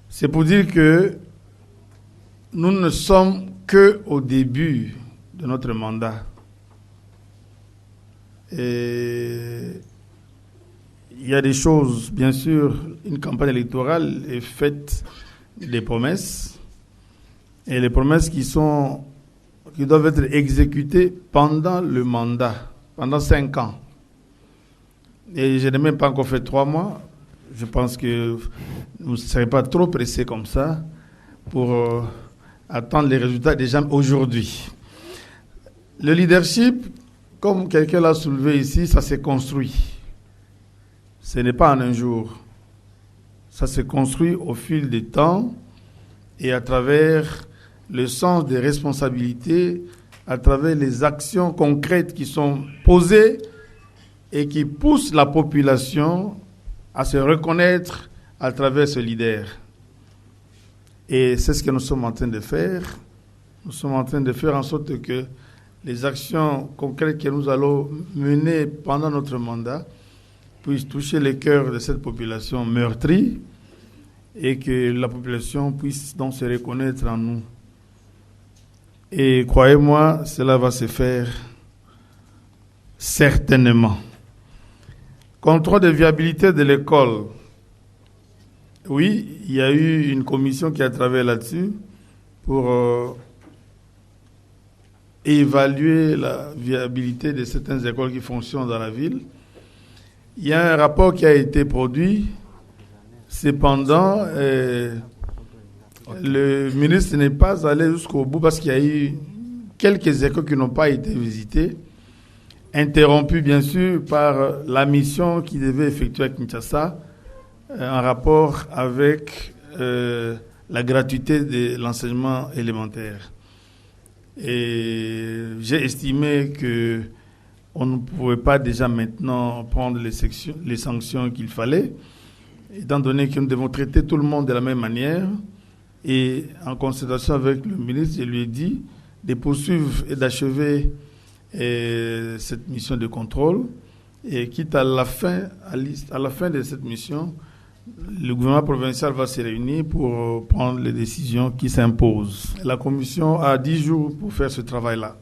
C'est pour dire que nous ne sommes qu'au début de notre mandat. Et il y a des choses, bien sûr, une campagne électorale est faite des promesses. Et les promesses qui doivent être exécutées pendant le mandat, pendant 5 ans. Et je n'ai même pas encore fait 3 mois. Je pense que vous ne serez pas trop pressés comme ça pour attendre les résultats déjà aujourd'hui. Le leadership, comme quelqu'un l'a soulevé ici, ça s'est construit. Ce n'est pas en un jour. Ça s'est construit au fil du temps et à travers le sens des responsabilités, à travers les actions concrètes qui sont posées et qui poussent la population à se reconnaître à travers ce leader. Et c'est ce que nous sommes en train de faire. Nous sommes en train de faire en sorte que les actions concrètes que nous allons mener pendant notre mandat puissent toucher les cœurs de cette population meurtrie et que la population puisse donc se reconnaître en nous. Et croyez-moi, cela va se faire certainement. Contrôle de viabilité de l'école. Oui, il y a eu une commission qui a travaillé là-dessus pour évaluer la viabilité de certaines écoles qui fonctionnent dans la ville. Il y a un rapport qui a été produit. Cependant, le ministre n'est pas allé jusqu'au bout parce qu'il y a eu quelques écoles qui n'ont pas été visitées, interrompues bien sûr par la mission qui devait effectuer à Kinshasa en rapport avec la gratuité de l'enseignement élémentaire. Et j'ai estimé que on ne pouvait pas déjà maintenant prendre les sanctions qu'il fallait, étant donné que nous devons traiter tout le monde de la même manière. Et en concertation avec le ministre, je lui ai dit de poursuivre et d'achever cette mission de contrôle. Et quitte à la fin de cette mission, le gouvernement provincial va se réunir pour prendre les décisions qui s'imposent. La commission a 10 jours pour faire ce travail-là.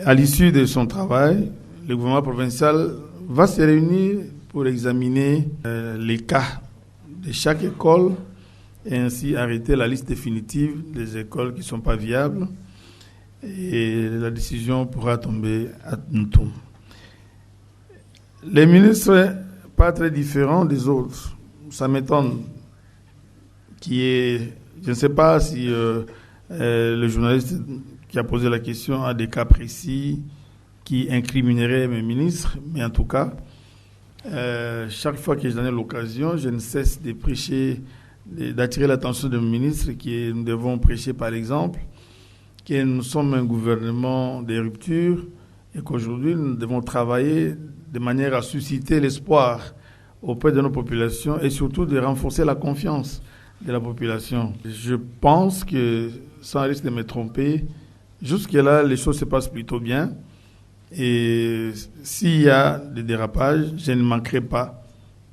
À l'issue de son travail, le gouvernement provincial va se réunir pour examiner les cas de chaque école et ainsi arrêter la liste définitive des écoles qui ne sont pas viables. Et la décision pourra tomber à Ntoum. Les ministres, pas très différents des autres. Ça m'étonne je ne sais pas si le journaliste qui a posé la question a des cas précis qui incrimineraient mes ministres, mais en tout cas, chaque fois que j'en ai l'occasion, je ne cesse de prêcher, d'attirer l'attention de mes ministres, que nous devons prêcher par exemple, que nous sommes un gouvernement de rupture et qu'aujourd'hui nous devons travailler de manière à susciter l'espoir auprès de nos populations et surtout de renforcer la confiance de la population. Je pense que, sans risque de me tromper, jusque-là, les choses se passent plutôt bien. Et s'il y a des dérapages, je ne manquerai pas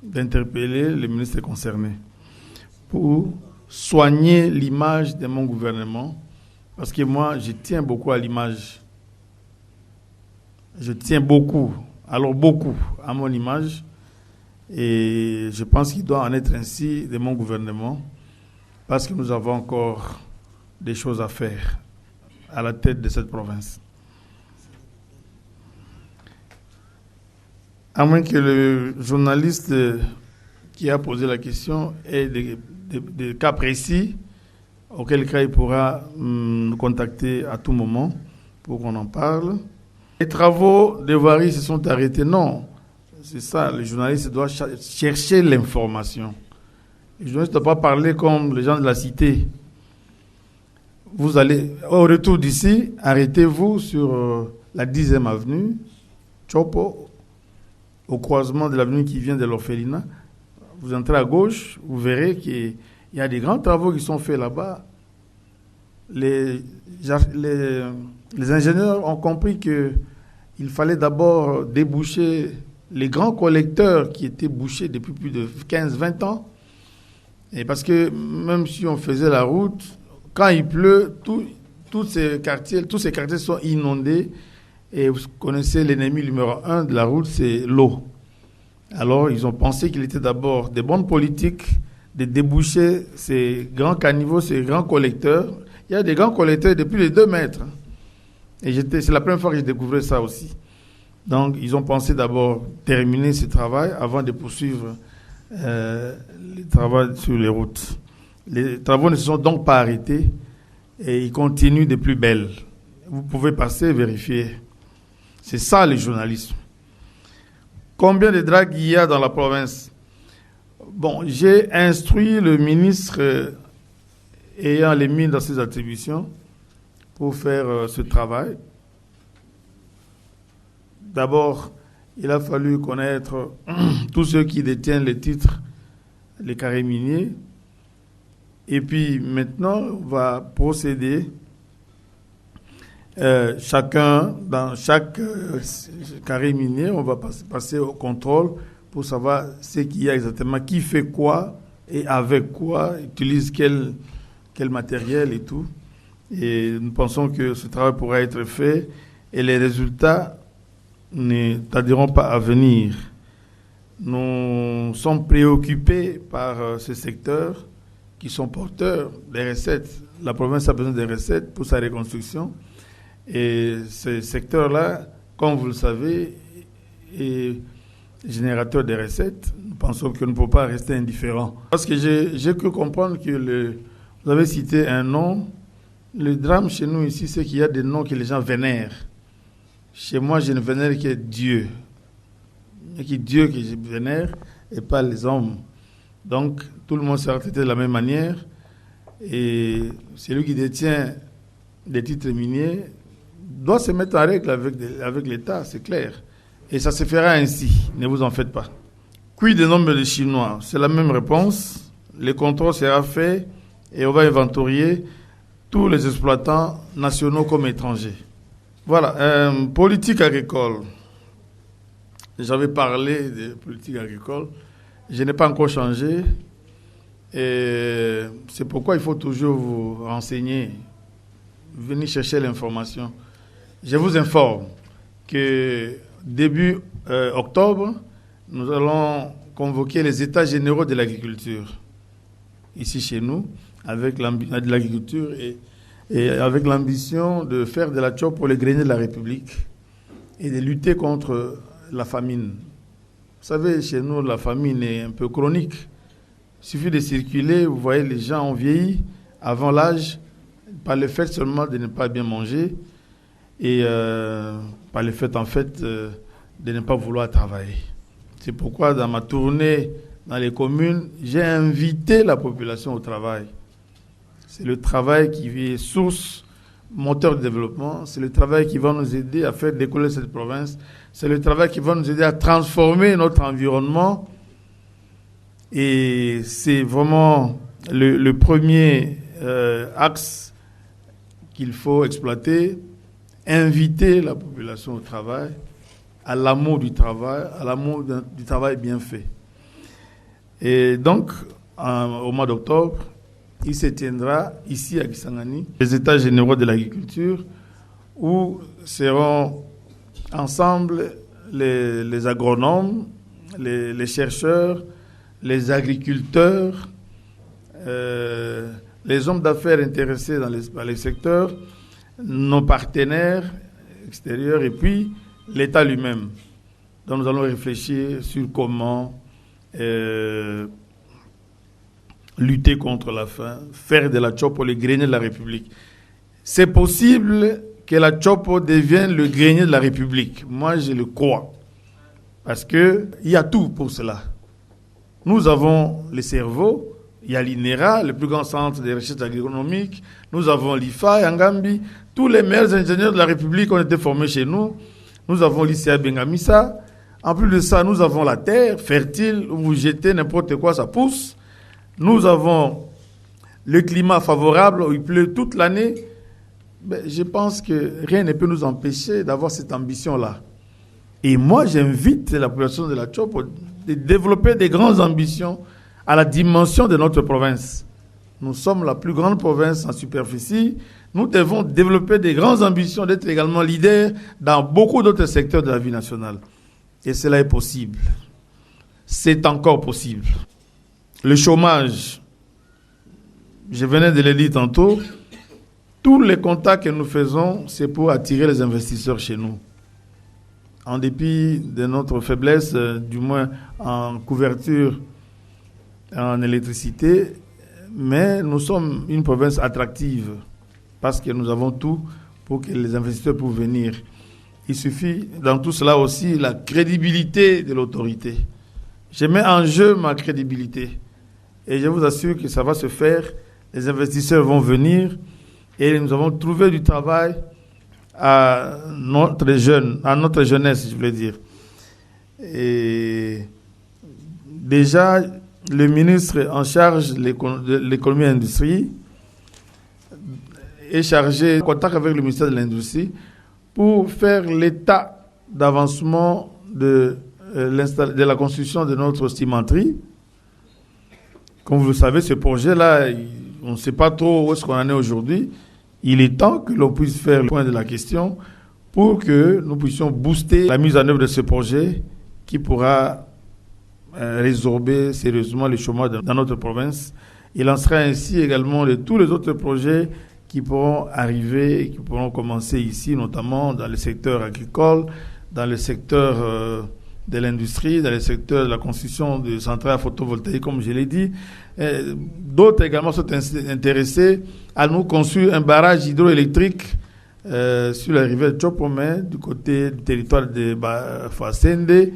d'interpeller les ministres concernés pour soigner l'image de mon gouvernement. Parce que moi, je tiens beaucoup à l'image. Je tiens beaucoup à mon image. Et je pense qu'il doit en être ainsi de mon gouvernement. Parce que nous avons encore des choses à faire à la tête de cette province. À moins que le journaliste qui a posé la question ait des cas précis, auquel cas il pourra nous contacter à tout moment pour qu'on en parle. Les travaux de voirie se sont arrêtés. Non, c'est ça, le journaliste doit chercher l'information. Le journaliste ne doit pas parler comme les gens de la cité. Vous allez, au retour d'ici, arrêtez-vous sur la 10e avenue, Chopo, au croisement de l'avenue qui vient de l'orphelinat. Vous entrez à gauche, vous verrez qu'il y a des grands travaux qui sont faits là-bas. Les ingénieurs ont compris qu'il fallait d'abord déboucher les grands collecteurs qui étaient bouchés depuis plus de 15-20 ans. Et parce que même si on faisait la route, quand il pleut, tous ces quartiers sont inondés. Et vous connaissez l'ennemi numéro 1 de la route, c'est l'eau. Alors, ils ont pensé qu'il était d'abord des bonnes politiques de déboucher ces grands caniveaux, ces grands collecteurs. Il y a des grands collecteurs depuis les 2 mètres. Et c'est la première fois que j'ai découvert ça aussi. Donc, ils ont pensé d'abord terminer ce travail avant de poursuivre les travaux sur les routes. Les travaux ne se sont donc pas arrêtés et ils continuent de plus belle. Vous pouvez passer et vérifier. C'est ça le journalisme. Combien de dragues il y a dans la province? Bon, j'ai instruit le ministre ayant les mines dans ses attributions pour faire ce travail. D'abord, il a fallu connaître tous ceux qui détiennent les titres, les carrés miniers. Et puis maintenant, on va procéder dans chaque carré minier, on va passer au contrôle pour savoir ce qu'il y a exactement, qui fait quoi et avec quoi, utilise quel matériel et tout. Et nous pensons que ce travail pourra être fait et les résultats ne tarderont pas à venir. Nous sommes préoccupés par ce secteur qui sont porteurs des recettes. La province a besoin des recettes pour sa reconstruction. Et ce secteur-là, comme vous le savez, est générateur de recettes. Nous pensons que nous ne pouvons pas rester indifférents. Parce que j'ai cru comprendre que vous avez cité un nom. Le drame chez nous ici, c'est qu'il y a des noms que les gens vénèrent. Chez moi, je ne vénère que Dieu. Il n'y a que Dieu que je vénère et pas les hommes. Donc, tout le monde sera traité de la même manière. Et celui qui détient des titres miniers doit se mettre en règle avec l'État, c'est clair. Et ça se fera ainsi, ne vous en faites pas. Quid du nombre de Chinois? C'est la même réponse. Le contrôle sera fait et on va inventorier tous les exploitants nationaux comme étrangers. Voilà, politique agricole. J'avais parlé de politique agricole. Je n'ai pas encore changé. Et c'est pourquoi il faut toujours vous renseigner, venir chercher l'information. Je vous informe que début octobre, nous allons convoquer les États généraux de l'agriculture ici chez nous, avec l'agriculture et avec l'ambition de faire de la CHOP pour les greniers de la République et de lutter contre la famine. Vous savez, chez nous, la famine est un peu chronique. Il suffit de circuler, vous voyez, les gens ont vieilli avant l'âge, par le fait seulement de ne pas bien manger et par le fait, en fait, de ne pas vouloir travailler. C'est pourquoi, dans ma tournée dans les communes, j'ai invité la population au travail. C'est le travail qui est source, moteur de développement. C'est le travail qui va nous aider à faire décoller cette province. C'est le travail qui va nous aider à transformer notre environnement. Et c'est vraiment le premier axe qu'il faut exploiter, inviter la population au travail, à l'amour du travail, à l'amour du travail bien fait. Et donc, au mois d'octobre, il se tiendra ici à Kisangani les États généraux de l'agriculture où seront ensemble les agronomes, les chercheurs, les agriculteurs, les hommes d'affaires intéressés dans les secteurs, nos partenaires extérieurs et puis l'État lui-même. Donc nous allons réfléchir sur comment lutter contre la faim, faire de la Chopo le grenier de la République. C'est possible que la Chopo devienne le grenier de la République. Moi, je le crois. Parce qu'il y a tout pour cela. Nous avons les cerveaux, il y a l'INERA, le plus grand centre de recherche agronomique, nous avons l'IFA, Yangambi, tous les meilleurs ingénieurs de la République ont été formés chez nous. Nous avons l'ICA Bengamisa. En plus de ça, nous avons la terre fertile où vous jetez n'importe quoi, ça pousse. Nous avons le climat favorable où il pleut toute l'année. Ben, je pense que rien ne peut nous empêcher d'avoir cette ambition-là. Et moi, j'invite la population de la Chopo de développer des grandes ambitions à la dimension de notre province. Nous sommes la plus grande province en superficie. Nous devons développer des grandes ambitions d'être également leaders dans beaucoup d'autres secteurs de la vie nationale. Et cela est possible. C'est encore possible. Le chômage, je venais de le dire tantôt, tous les contacts que nous faisons, c'est pour attirer les investisseurs chez nous. En dépit de notre faiblesse, du moins en couverture en électricité, mais nous sommes une province attractive parce que nous avons tout pour que les investisseurs puissent venir. Il suffit dans tout cela aussi la crédibilité de l'autorité. Je mets en jeu ma crédibilité et je vous assure que ça va se faire. Les investisseurs vont venir et nous avons trouvé du travail à notre jeunesse, je voulais dire. Et déjà, le ministre en charge de l'économie et de l'industrie est chargé de contact avec le ministère de l'Industrie pour faire l'état d'avancement de la construction de notre cimenterie. Comme vous le savez, ce projet-là, on ne sait pas trop où est-ce qu'on en est aujourd'hui. Il est temps que l'on puisse faire le point de la question pour que nous puissions booster la mise en œuvre de ce projet qui pourra résorber sérieusement le chômage dans notre province. Il en sera ainsi également de tous les autres projets qui pourront arriver et qui pourront commencer ici, notamment dans le secteur agricole, dans le secteur de l'industrie, dans le secteur de la construction de centrales photovoltaïques, comme je l'ai dit. D'autres également sont intéressés à nous construire un barrage hydroélectrique sur la rivière Tchopomé, du côté du territoire de Fassende,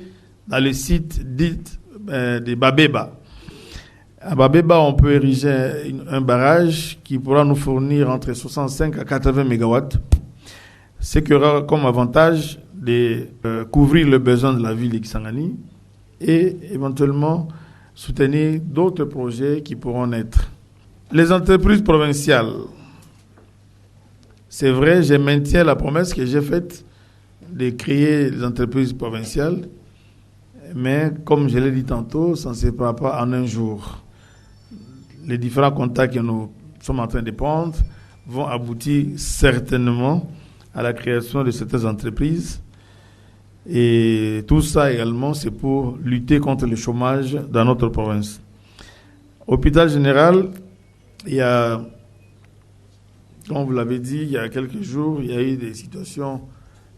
dans le site dit de Babeba. À Babeba, on peut ériger un barrage qui pourra nous fournir entre 65 à 80 mégawatts, ce qui aura comme avantage de couvrir le besoin de la ville de Kisangani et éventuellement soutenir d'autres projets qui pourront naître. Les entreprises provinciales, c'est vrai, je maintiens la promesse que j'ai faite de créer les entreprises provinciales, mais comme je l'ai dit tantôt, ça ne se fera pas en un jour. Les différents contacts que nous sommes en train de prendre vont aboutir certainement à la création de certaines entreprises. Et tout ça également, c'est pour lutter contre le chômage dans notre province. Hôpital général, il y a, comme vous l'avez dit, il y a quelques jours, il y a eu des situations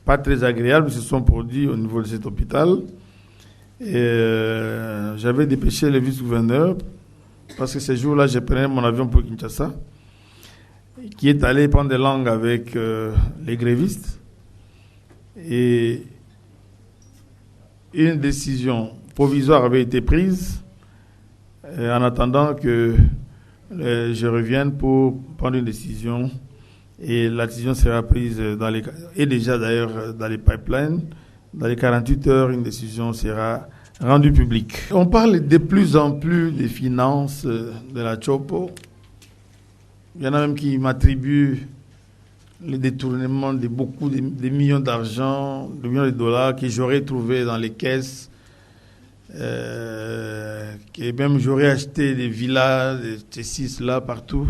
pas très agréables qui se sont produites au niveau de cet hôpital. J'avais dépêché le vice-gouverneur parce que ces jours-là, j'ai pris mon avion pour Kinshasa, qui est allé prendre des langues avec les grévistes. Et une décision provisoire avait été prise en attendant que je revienne pour prendre une décision. Et la décision sera prise déjà d'ailleurs dans les pipelines. Dans les 48 heures, une décision sera rendue publique. On parle de plus en plus des finances de la Chopo. Il y en a même qui m'attribuent le détournement de beaucoup de millions d'argent, de millions de dollars que j'aurais trouvé dans les caisses, que même j'aurais acheté des villas, des Tessis là, partout.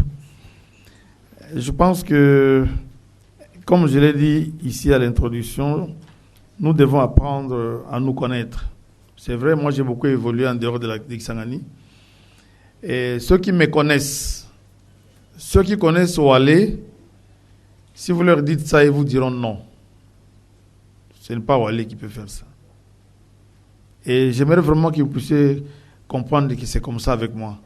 Je pense que, comme je l'ai dit ici à l'introduction, nous devons apprendre à nous connaître. C'est vrai, moi j'ai beaucoup évolué en dehors de la Kisangani. Et ceux qui me connaissent, ceux qui connaissent Oualé, si vous leur dites ça, ils vous diront non. Ce n'est pas Oualé qui peut faire ça. Et j'aimerais vraiment que vous puissiez comprendre que c'est comme ça avec moi.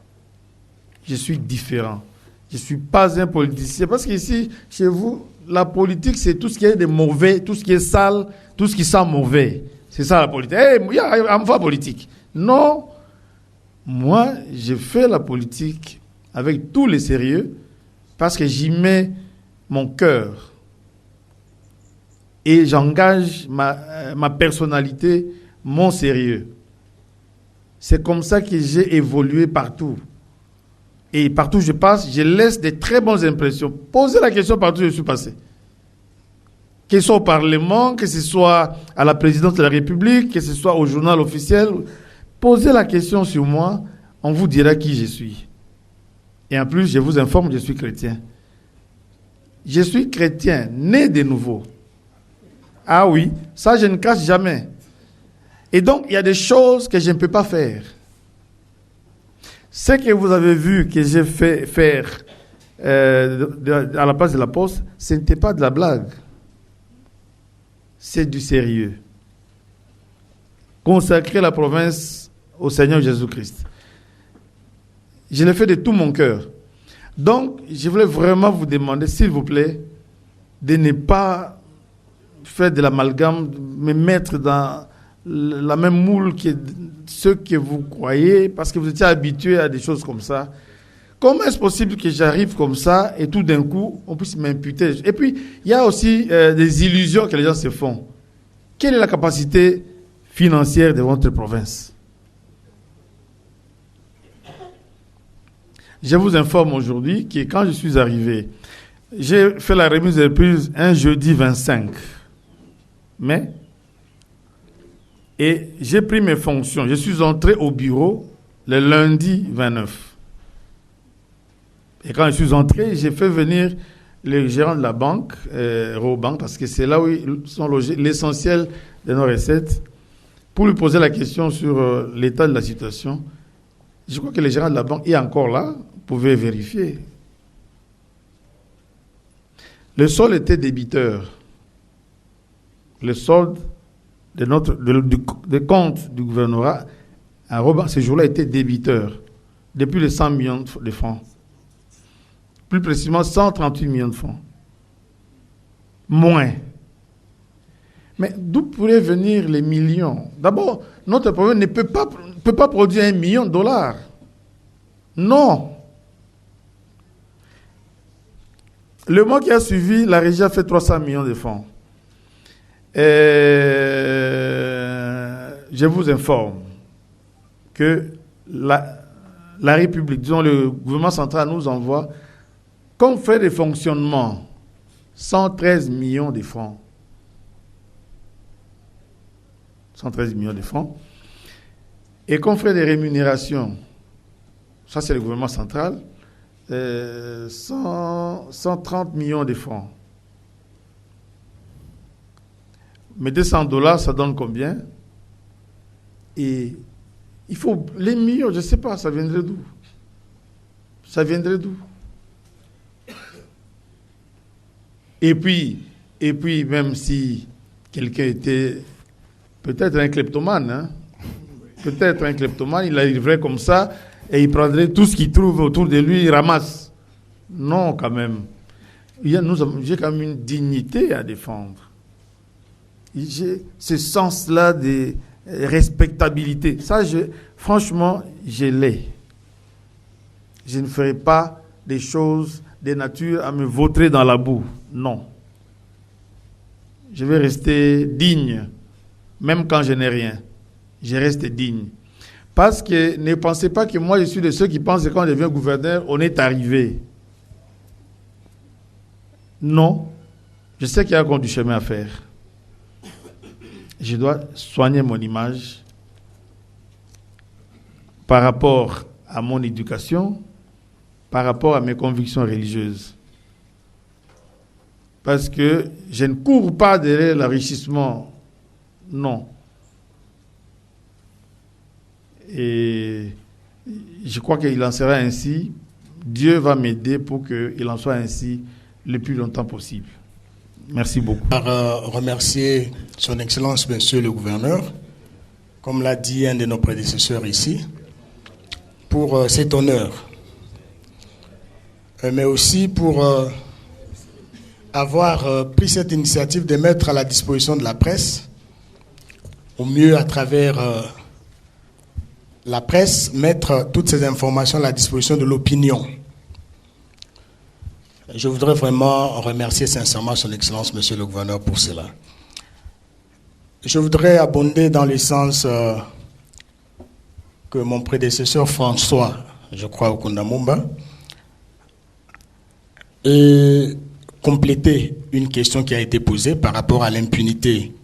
Je suis différent. Je ne suis pas un politicien. Parce qu'ici, chez vous, la politique, c'est tout ce qui est de mauvais, tout ce qui est sale, tout ce qui sent mauvais. C'est ça la politique. Il y a un fois politique. Non. Moi, je fais la politique avec tout le sérieux parce que j'y mets mon cœur. Et j'engage ma personnalité, mon sérieux. C'est comme ça que j'ai évolué partout. Et partout où je passe, je laisse de très bonnes impressions. Posez la question partout où je suis passé. Que ce soit au Parlement, que ce soit à la présidence de la République, que ce soit au journal officiel. Posez la question sur moi, on vous dira qui je suis. Et en plus, je vous informe, je suis chrétien. Je suis chrétien, né de nouveau. Ah oui, ça je ne cache jamais. Et donc, il y a des choses que je ne peux pas faire. Ce que vous avez vu que j'ai fait faire à la place de la poste, ce n'était pas de la blague. C'est du sérieux. Consacrer la province au Seigneur Jésus-Christ. Je l'ai fait de tout mon cœur. Donc, je voulais vraiment vous demander, s'il vous plaît, de ne pas faire de l'amalgame, me mettre dans la même moule que ceux que vous croyez, parce que vous étiez habitués à des choses comme ça. Comment est-ce possible que j'arrive comme ça et tout d'un coup, on puisse m'imputer? Et puis, il y a aussi des illusions que les gens se font. Quelle est la capacité financière de votre province? Je vous informe aujourd'hui que quand je suis arrivé, j'ai fait la remise des prises un jeudi 25 mai. Et j'ai pris mes fonctions. Je suis entré au bureau le lundi 29. Et quand je suis entré, j'ai fait venir les gérants de la banque, Robank, parce que c'est là où ils sont logés l'essentiel de nos recettes, pour lui poser la question sur l'état de la situation. Je crois que les gérants de la banque est encore là, vous pouvez vérifier. Le solde était débiteur. Le solde des comptes du gouvernorat à Robank, ce jour-là, était débiteur. Depuis les 100 millions de francs. Plus précisément, 138 millions de francs. Moins. Mais d'où pourraient venir les millions? D'abord, notre province ne peut pas produire $1 million. Non. Le mois qui a suivi, la régie a fait 300 millions de francs. Je vous informe que la République, disons le gouvernement central nous envoie, comme frais de fonctionnement, 113 millions de francs. 113 millions de francs. Et comme frais de rémunération, ça c'est le gouvernement central, 130 millions de francs. Mais $200, ça donne combien? Et il faut les millions, je ne sais pas, ça viendrait d'où? Ça viendrait d'où? Et puis, même si quelqu'un était peut-être un kleptomane, hein? Peut-être un kleptomane, il arriverait comme ça et il prendrait tout ce qu'il trouve autour de lui, il ramasse. Non, quand même. J'ai quand même une dignité à défendre. J'ai ce sens-là de respectabilité. Ça, franchement, je l'ai. Je ne ferai pas des choses de nature à me vautrer dans la boue. Non. Je vais rester digne, même quand je n'ai rien. Je reste digne. Parce que ne pensez pas que moi, je suis de ceux qui pensent que quand on devient gouverneur, on est arrivé. Non. Je sais qu'il y a encore du chemin à faire. Je dois soigner mon image par rapport à mon éducation, par rapport à mes convictions religieuses. Parce que je ne cours pas derrière l'enrichissement. Non. Et je crois qu'il en sera ainsi. Dieu va m'aider pour qu'il en soit ainsi le plus longtemps possible. Merci beaucoup. Remercier son Excellence, Monsieur le Gouverneur, comme l'a dit un de nos prédécesseurs ici, pour cet honneur. Mais aussi pour avoir pris cette initiative de mettre à la disposition de la presse, au mieux à travers la presse, mettre toutes ces informations à la disposition de l'opinion. Je voudrais vraiment remercier sincèrement son Excellence, Monsieur le Gouverneur, pour cela. Je voudrais abonder dans le sens que mon prédécesseur François, je crois, Okundamumba, et compléter une question qui a été posée par rapport à l'impunité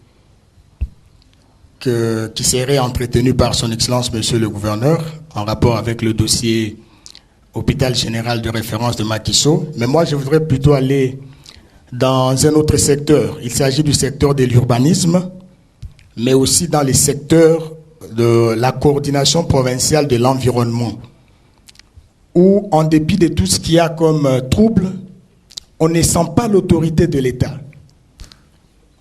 qui serait entretenue par son Excellence, Monsieur le Gouverneur, en rapport avec le dossier hôpital général de référence de Makiso. Mais moi, je voudrais plutôt aller dans un autre secteur. Il s'agit du secteur de l'urbanisme, mais aussi dans les secteurs de la coordination provinciale de l'environnement, où, en dépit de tout ce qu'il y a comme trouble, on ne sent pas l'autorité de l'État.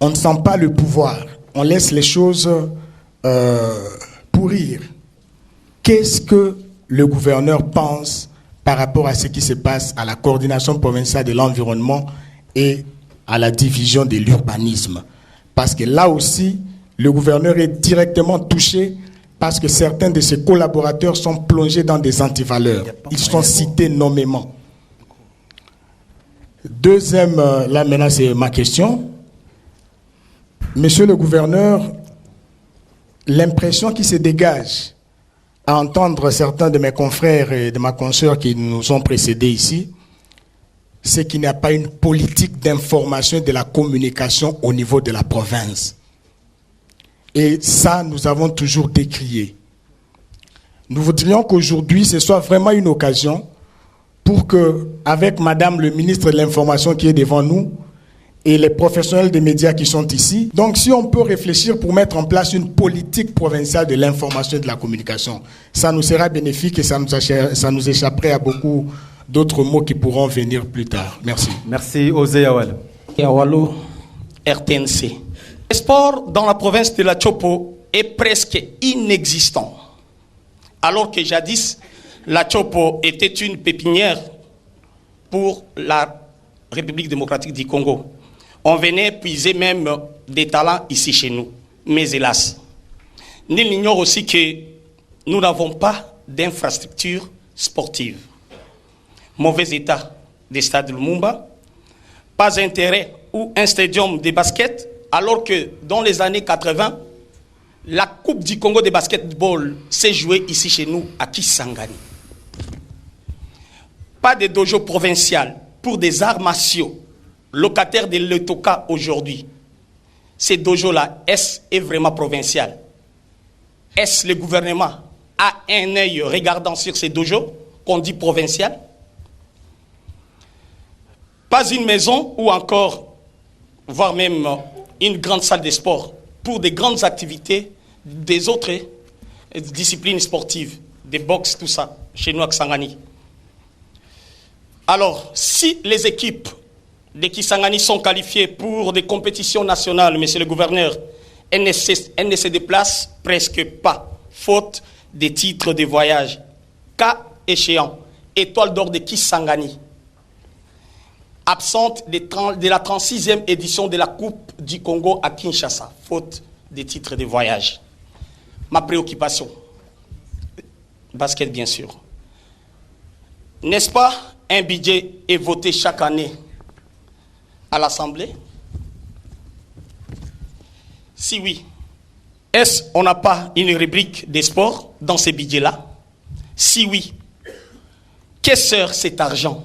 On ne sent pas le pouvoir. On laisse les choses pourrir. Qu'est-ce que le gouverneur pense par rapport à ce qui se passe à la coordination provinciale de l'environnement et à la division de l'urbanisme? Parce que là aussi, le gouverneur est directement touché parce que certains de ses collaborateurs sont plongés dans des antivaleurs. Ils sont cités nommément. Deuxième, là maintenant c'est ma question. Monsieur le gouverneur, l'impression qui se dégage à entendre certains de mes confrères et de ma consoeur qui nous ont précédés ici, c'est qu'il n'y a pas une politique d'information et de la communication au niveau de la province. Et ça, nous avons toujours décrié. Nous voudrions qu'aujourd'hui, ce soit vraiment une occasion pour que, avec Madame le ministre de l'Information qui est devant nous, et les professionnels des médias qui sont ici. Donc, si on peut réfléchir pour mettre en place une politique provinciale de l'information et de la communication, ça nous sera bénéfique et ça nous échapperait à beaucoup d'autres mots qui pourront venir plus tard. Merci. Merci, Osé Yawal. Yawalo, RTNC. Le sport dans la province de la Chopo est presque inexistant. Alors que jadis, la Chopo était une pépinière pour la République démocratique du Congo. On venait puiser même des talents ici chez nous. Mais hélas, nul n'ignore aussi que nous n'avons pas d'infrastructure sportive. Mauvais état des stades de Lumumba, pas intérêt ou un stadium de basket, alors que dans les années 80, la Coupe du Congo de basketball s'est jouée ici chez nous, à Kisangani. Pas de dojo provincial pour des arts martiaux, locataires de l'Etoka aujourd'hui. Ces dojos-là, est vraiment provincial? Est-ce le gouvernement a un œil regardant sur ces dojos qu'on dit provincial? Pas une maison ou encore, voire même une grande salle de sport pour des grandes activités des autres disciplines sportives, des boxe, tout ça, chez nous à Kisangani. Alors, si les équipes de Kisangani sont qualifiées pour des compétitions nationales, monsieur le gouverneur, elles ne se déplacent presque pas, faute des titres de voyage. Cas échéant, Étoile d'or de Kisangani, absente de la 36e édition de la Coupe du Congo à Kinshasa, faute des titres de voyage. Ma préoccupation, basket bien sûr. N'est-ce pas un budget est voté chaque année à l'Assemblée? Si oui, est-ce qu'on n'a pas une rubrique des sports dans ces budgets-là? Si oui, qu'est-ce que sert cet argent?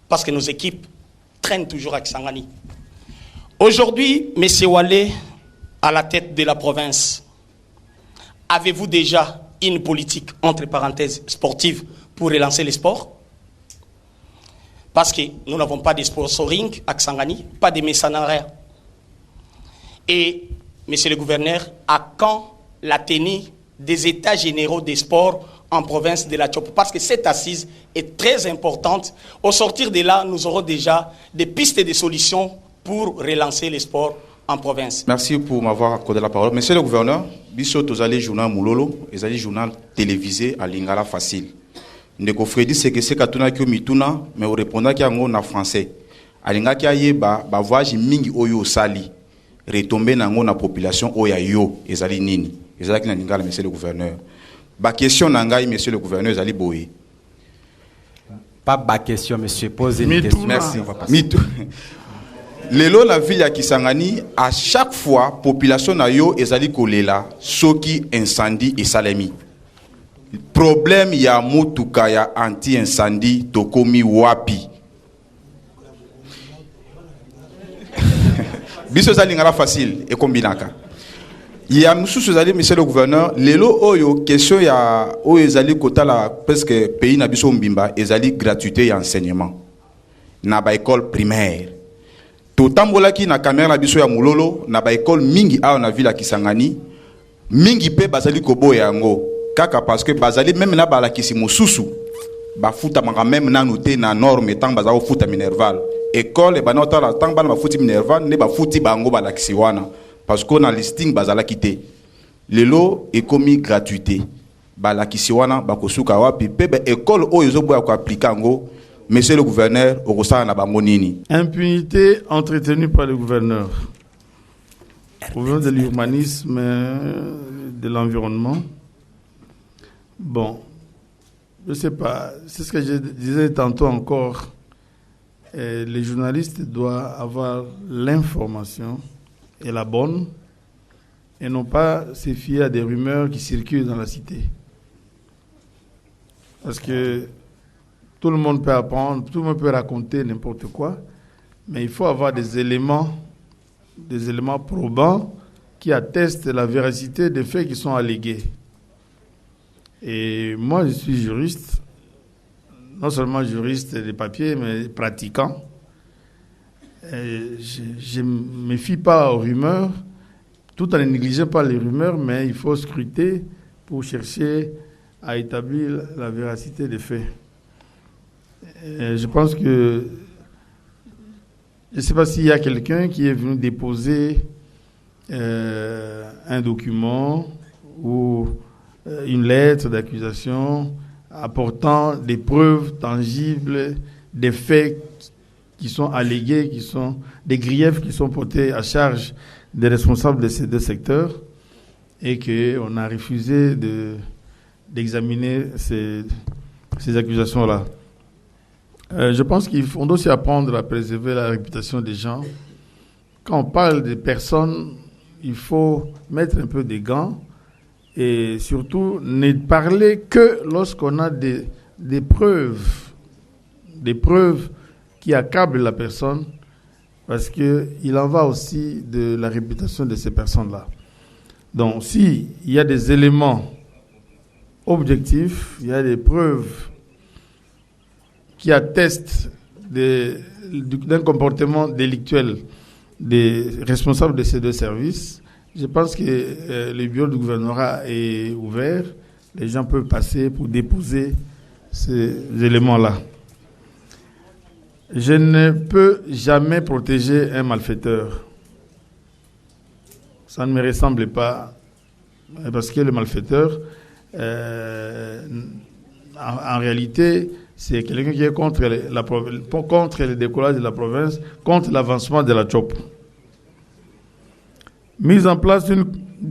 Parce que nos équipes traînent toujours avec Kisangani. Aujourd'hui, M. Wale, à la tête de la province, avez-vous déjà une politique, entre parenthèses, sportive pour relancer les sports? Parce que nous n'avons pas de sponsoring à Kisangani, pas de mécénat. Et, monsieur le gouverneur, à quand la tenue des états généraux des sports en province de la Tchopo? Parce que cette assise est très importante. Au sortir de là, nous aurons déjà des pistes et des solutions pour relancer les sports en province. Merci pour m'avoir accordé la parole. Monsieur le gouverneur, Bissot, vous allez journal Moulolo, vous allez journal télévisé à Lingala Facile. Ndeko Freddy c'est que c'est katuna ki mituna mais on répondra ki en français. Alinga ki ayeba ba voyage mingi oyo sali retomber nango na population oya yo ezali nini. Ezali na Lingala monsieur le gouverneur. Ba question nangai monsieur le gouverneur ezali boye. Pas ba question monsieur, posez une question. Merci. Lelo la ville ya Kisangani à chaque fois population na yo ezali kolela soki incendie et salemi. Problème ya mutuka ya anti-incendie tokomi wapi. Biso za lingala facile et kombinaka. Ya mususu zali monsieur le gouverneur, lelo oyo question ya oyo ezali kotala presque pays na biso mbimba ezali gratuité ya enseignement. Na ba école primaire. Totambolaki na caméra na biso ya mulolo na ba école mingi a na ville ya Kisangani. Mingi pe bazali koboya yango. Kaka parce que bazali même na balakisi mosusu ba futa manga même na noté na norme tant bazao futa minerval école ba nota la tant ba futi minerval ne ba futi bango balakisi wana parce qu'on a listing bazala kité lelo ekomi gratuité balakisi wana bakosuka wapi pe école oyo zoboya ko appliquer ngo monsieur le gouverneur okosala na bango nini. Impunité entretenue par le gouverneur de l'urbanisme, de l'environnement. Bon, je ne sais pas, c'est ce que je disais tantôt encore, les journalistes doivent avoir l'information, et la bonne, et non pas se fier à des rumeurs qui circulent dans la cité. Parce que tout le monde peut apprendre, tout le monde peut raconter n'importe quoi, mais il faut avoir des éléments probants qui attestent la véracité des faits qui sont allégués. Et moi, je suis juriste, non seulement juriste des papiers, mais pratiquant. Et je ne me fie pas aux rumeurs, tout en ne négligeant pas les rumeurs, mais il faut scruter pour chercher à établir la véracité des faits. Et je pense que, je ne sais pas s'il y a quelqu'un qui est venu déposer un document ou une lettre d'accusation apportant des preuves tangibles des faits qui sont allégués, qui sont des griefs qui sont portés à charge des responsables de ces deux secteurs et qu'on a refusé d'examiner ces accusations-là. Je pense qu'on doit aussi apprendre à préserver la réputation des gens. Quand on parle des personnes, il faut mettre un peu des gants et surtout ne parler que lorsqu'on a des preuves qui accablent la personne, parce qu'il en va aussi de la réputation de ces personnes-là. Donc, s'il y a des éléments objectifs, il y a des preuves qui attestent d'un comportement délictuel des responsables de ces deux services, je pense que le bureau du gouvernorat est ouvert. Les gens peuvent passer pour déposer ces éléments-là. Je ne peux jamais protéger un malfaiteur. Ça ne me ressemble pas, parce que le malfaiteur, en réalité, c'est quelqu'un qui est contre le décollage de la province, contre l'avancement de la CHOP. Mise en place d'une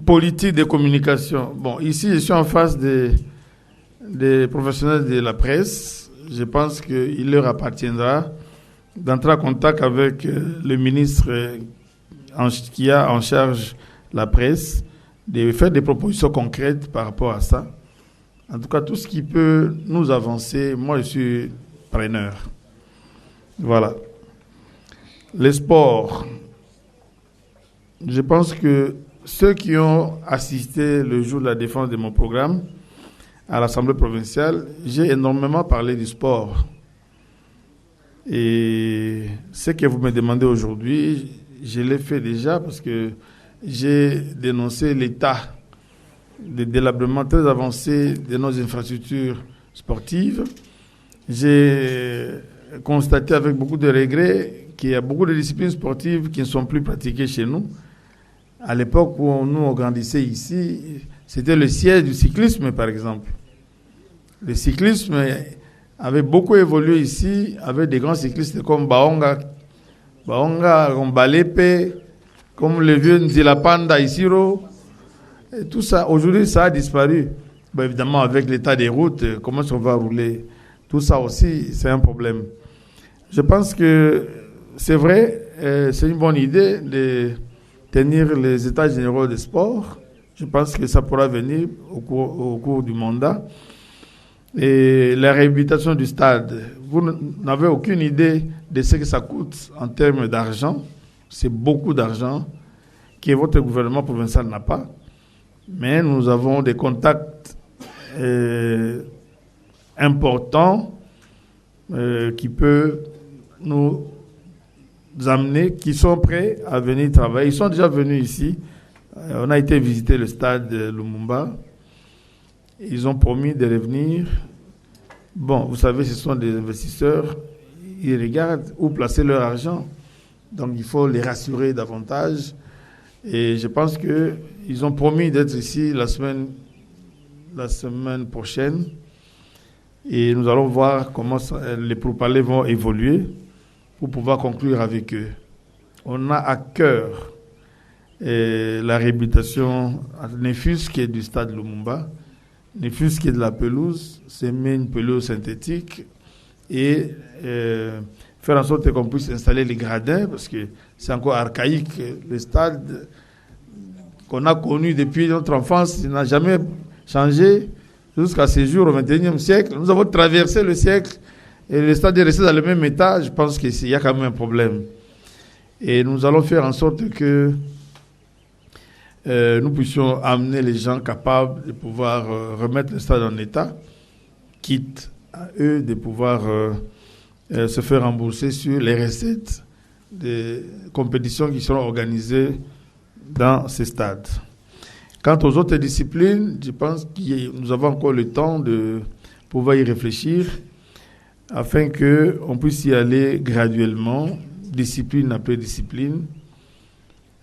politique de communication. Bon, ici, je suis en face des professionnels de la presse. Je pense qu'il leur appartiendra d'entrer en contact avec le ministre qui a en charge la presse, de faire des propositions concrètes par rapport à ça. En tout cas, tout ce qui peut nous avancer, moi, je suis preneur. Voilà. Les sports. Je pense que ceux qui ont assisté le jour de la défense de mon programme à l'Assemblée provinciale, j'ai énormément parlé du sport. Et ce que vous me demandez aujourd'hui, je l'ai fait déjà parce que j'ai dénoncé l'état de délabrement très avancé de nos infrastructures sportives. J'ai constaté avec beaucoup de regrets qu'il y a beaucoup de disciplines sportives qui ne sont plus pratiquées chez nous. À l'époque où nous on grandissait ici, c'était le siège du cyclisme, par exemple. Le cyclisme avait beaucoup évolué ici, avec des grands cyclistes comme Baonga, comme Balepe, comme le vieux Nzilapanda Isiro. Et tout ça, aujourd'hui, ça a disparu. Bon, évidemment, avec l'état des routes, comment on va rouler? Tout ça aussi, c'est un problème. Je pense que c'est vrai, c'est une bonne idée de tenir les états généraux des sports. Je pense que ça pourra venir au cours du mandat. Et la réhabilitation du stade, vous n'avez aucune idée de ce que ça coûte en termes d'argent. C'est beaucoup d'argent que votre gouvernement provincial n'a pas. Mais nous avons des contacts importants qui peuvent nous amener, qui sont prêts à venir travailler. Ils sont déjà venus ici. On a été visiter le stade de Lumumba. Ils ont promis de revenir. Bon, vous savez, ce sont des investisseurs. Ils regardent où placer leur argent. Donc, il faut les rassurer davantage. Et je pense qu'ils ont promis d'être ici la semaine prochaine. Et nous allons voir comment les pourparlers vont évoluer pour pouvoir conclure avec eux. On a à cœur la réhabilitation, ne fût-ce que du stade Lumumba, ne fût-ce que de la pelouse, semer une pelouse synthétique et faire en sorte qu'on puisse installer les gradins, parce que c'est encore archaïque. Le stade qu'on a connu depuis notre enfance, il n'a jamais changé jusqu'à ce jour, au XXIe siècle. Nous avons traversé le siècle et le stade est resté dans le même état. Je pense qu'il y a quand même un problème. Et nous allons faire en sorte que nous puissions amener les gens capables de pouvoir remettre le stade en état, quitte à eux de pouvoir se faire rembourser sur les recettes des compétitions qui seront organisées dans ces stades. Quant aux autres disciplines, je pense que nous avons encore le temps de pouvoir y réfléchir afin qu'on puisse y aller graduellement, discipline après discipline,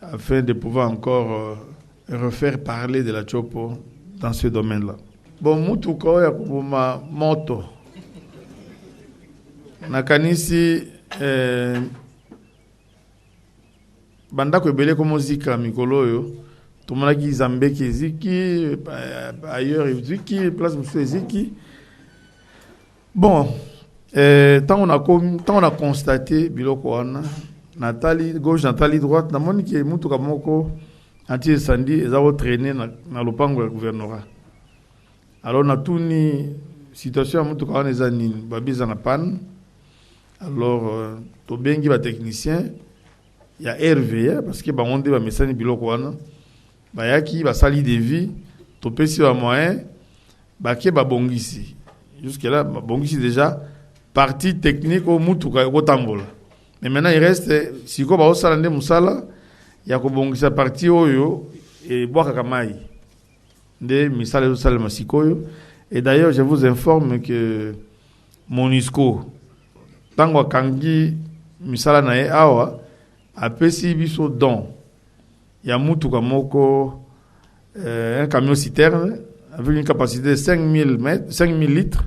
afin de pouvoir encore refaire parler de la Chopo dans ce domaine-là. Bon, mutuko ya kubuma moto. Nakanisi bandako ebele ko muzika mikolo yo. Tomonaki Zambeki, Ziki, ailleurs, Ziki, place Moussou Ziki. Bon, tant on a constaté, biloko wana, Nathalie gauche, Nathalie droite, na moni ki mutu kamoko anti-incendie, ils ont traîné na lopango ya gouvernorat. Alors na tuni situation mutu kawana eza nini, babiza na panne. Alors to bengi ba technicien ya RVA parce que ba onde ba mesani biloko wana. Ba yaki ba sali de vie, to pesi ba moyen, ba ke ba bongisi. Jusque là ba bongisi déjà partie technique au mutu ka kotambola. Mais maintenant il reste siko ba osala nde musala ya ko bongisa partie oyo et boaka kamai. Nde misala yo sala masikoyo. Et d'ailleurs je vous informe que MONUSCO tango kangi misala na ye awa apesi biso don ya mutuka moko un camion citerne avec une capacité de 5000 litres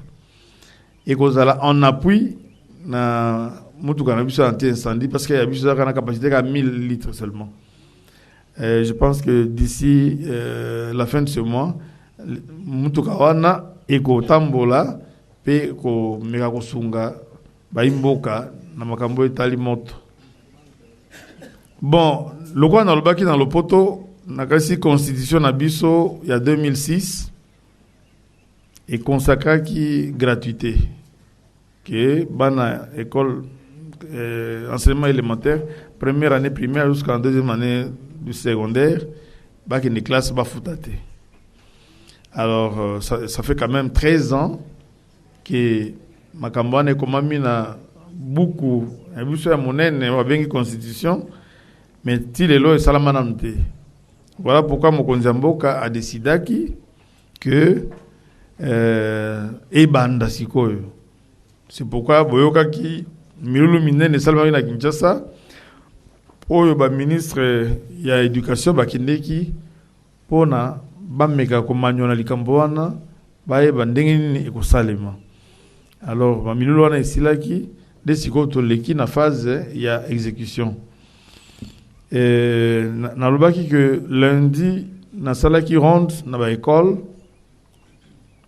et kozala en appui na mutuka na biso anti-incendie parce qu'il y a biso une capacité de 1000 litres seulement. Je pense que d'ici la fin de ce mois mutuka wana eko tambola pe ko meka kosunga baimboka na makambo etali moto. Bon, le quoi dans le baki dans le poto na kasi constitution na biso il y a 2006 et consacré qui gratuité que bana école enseignement élémentaire première année primaire jusqu'en deuxième année du secondaire baki ni classe ba futate. Alors ça fait quand même 13 ans que makambane komami na beaucoup ebiso ya monene wa bengi constitution mais ti lelo esalama na mte. Voilà pourquoi mokonzi mboka a décidé que ebanda sikoyo. C'est pourquoi boyoka ki milulu minene salama na Kinshasa oyo ba ministre ya éducation bakindeki pona bameka komanyo na likambo wana baye bandenge nini ekosalema. Alors ba milulu wana esilaki de sikoto leki na phase ya exécution. Na lobaki que lundi na sala qui ronde na ba école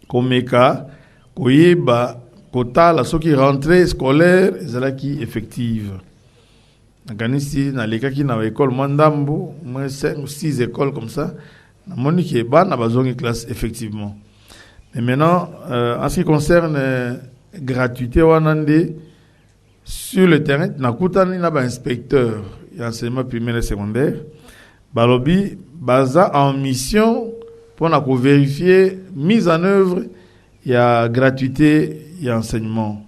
komeka koyeba kotala soki rentrée scolaire ezalaki effective. Na kanisi na lekaki na ba école mandambo moins 5 ou 6 écoles comme ça na monique ba na bazongi classe effectivement. Mais maintenant en ce qui concerne gratuité wanande sur le terrain na kutani na ba inspecteur enseignement primaire et secondaire balobi baza en mission pour na ko vérifier mise en œuvre ya gratuité ya enseignement.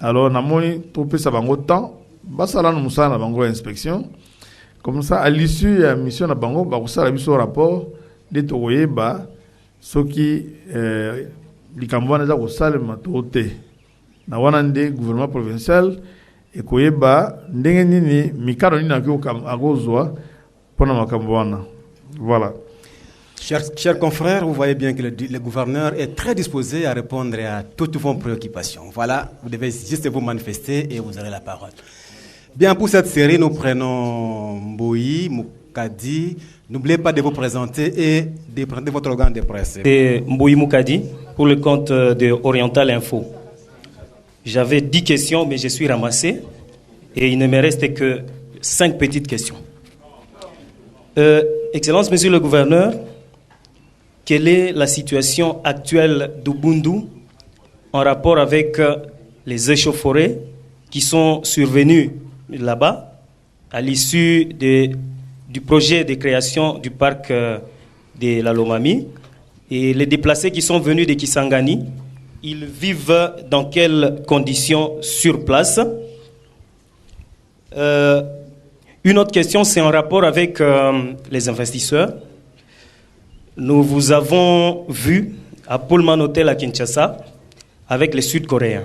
Alors na moni tropé ça bango temps basala no musala na bango inspection comme ça à l'issue ya mission na bango ba ko sala biso rapport de toyeba soki likambo na za ko sala matote na wana nde gouvernement provincial et koyeba ndenge nini mikaro nini akozwa pona makambo wana. Voilà. Chers confrères, vous voyez bien que le gouverneur est très disposé à répondre à toutes vos préoccupations. Voilà, vous devez juste vous manifester et vous aurez la parole. Bien, pour cette série, nous prenons Mboyi, Moukadi. N'oubliez pas de vous présenter et de prendre votre organe de presse. C'est Mboyi Moukadi pour le compte de Oriental Info. J'avais 10 questions, mais je suis ramassé et il ne me reste que 5 petites questions. Excellence, Monsieur le Gouverneur, quelle est la situation actuelle d'Ubundu en rapport avec les échauffourées qui sont survenus là-bas à l'issue du projet de création du parc de la Lomami et les déplacés qui sont venus de Kisangani? Ils vivent dans quelles conditions sur place? Une autre question, c'est en rapport avec les investisseurs. Nous vous avons vu à Pullman Hotel à Kinshasa avec les Sud-Coréens.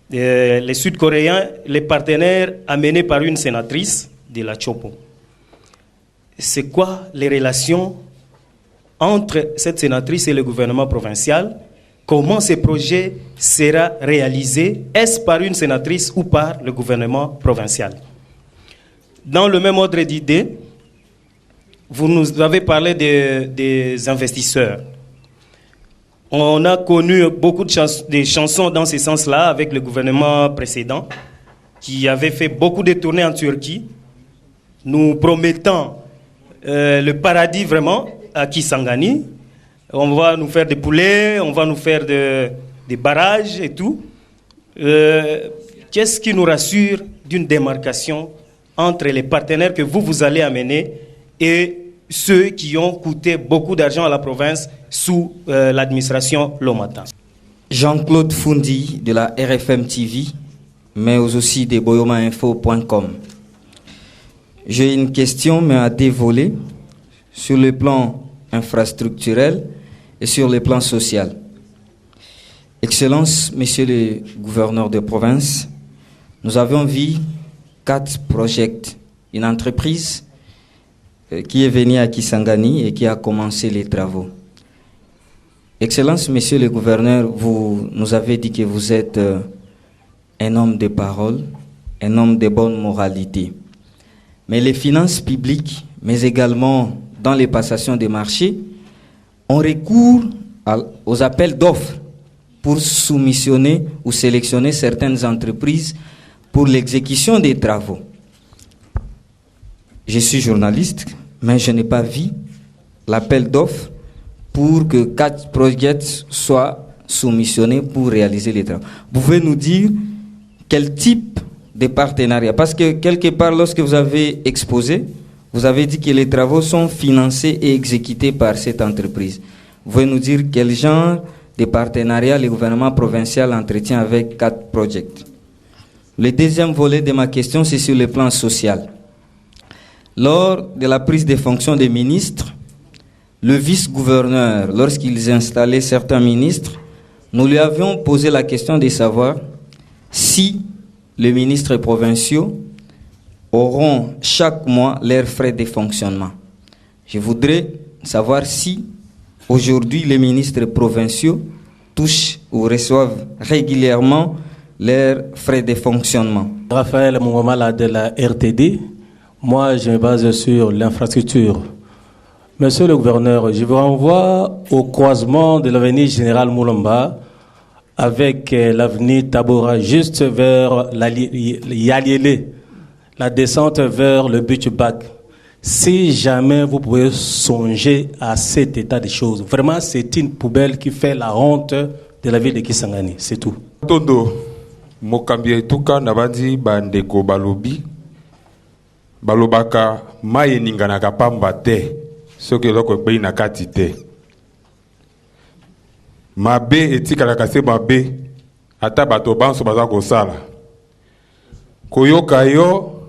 Les Sud-Coréens, les partenaires amenés par une sénatrice de la Chopo. C'est quoi les relations entre cette sénatrice et le gouvernement provincial? Comment ce projet sera réalisé? Est-ce par une sénatrice ou par le gouvernement provincial? Dans le même ordre d'idée, vous nous avez parlé des investisseurs. On a connu beaucoup de chansons dans ce sens-là avec le gouvernement précédent qui avait fait beaucoup de tournées en Turquie, nous promettant le paradis vraiment à Kisangani. On va nous faire des poulets, on va nous faire des barrages et tout. Qu'est-ce qui nous rassure d'une démarcation entre les partenaires que vous allez amener et ceux qui ont coûté beaucoup d'argent à la province sous l'administration Lomata? Jean-Claude Fundi de la RFM TV, mais aussi de boyomainfo.com. J'ai une question, mais à dévoiler sur le plan infrastructurel et sur le plan social. Excellence, Monsieur le gouverneur de province, nous avons vu 4 projets, une entreprise qui est venue à Kisangani et qui a commencé les travaux. Excellence, Monsieur le gouverneur, vous nous avez dit que vous êtes un homme de parole, un homme de bonne moralité. Mais les finances publiques, mais également dans les passations des marchés, on recourt aux appels d'offres pour soumissionner ou sélectionner certaines entreprises pour l'exécution des travaux. Je suis journaliste, mais je n'ai pas vu l'appel d'offres pour que 4 projets soient soumissionnés pour réaliser les travaux. Vous pouvez nous dire quel type de partenariat? Parce que quelque part, lorsque vous avez exposé, vous avez dit que les travaux sont financés et exécutés par cette entreprise. Vous pouvez nous dire quel genre de partenariat le gouvernement provincial entretient avec 4 projets? Le deuxième volet de ma question, c'est sur le plan social. Lors de la prise de fonction des ministres, le vice-gouverneur, lorsqu'ils installaient certains ministres, nous lui avions posé la question de savoir si les ministres provinciaux auront chaque mois leurs frais de fonctionnement. Je voudrais savoir si aujourd'hui les ministres provinciaux touchent ou reçoivent régulièrement leurs frais de fonctionnement. Raphaël Mouamala de la RTD. Moi, je me base sur l'infrastructure. Monsieur le gouverneur, je vous renvoie au croisement de l'avenue Général Moulomba avec l'avenue Tabora, juste vers Yaliélé, la descente vers le Butchback. Si jamais vous pouvez songer à cet état de choses, vraiment c'est une poubelle qui fait la honte de la ville de Kisangani, c'est tout. Tondo, mokambi etuka nabandi bandeko balobi, balobaka maye ninganaka pamba te, soki eloko ekpei na kati te. Mabe etikalaka se mabe, ata bato banso baza kosala. Koyoka yo,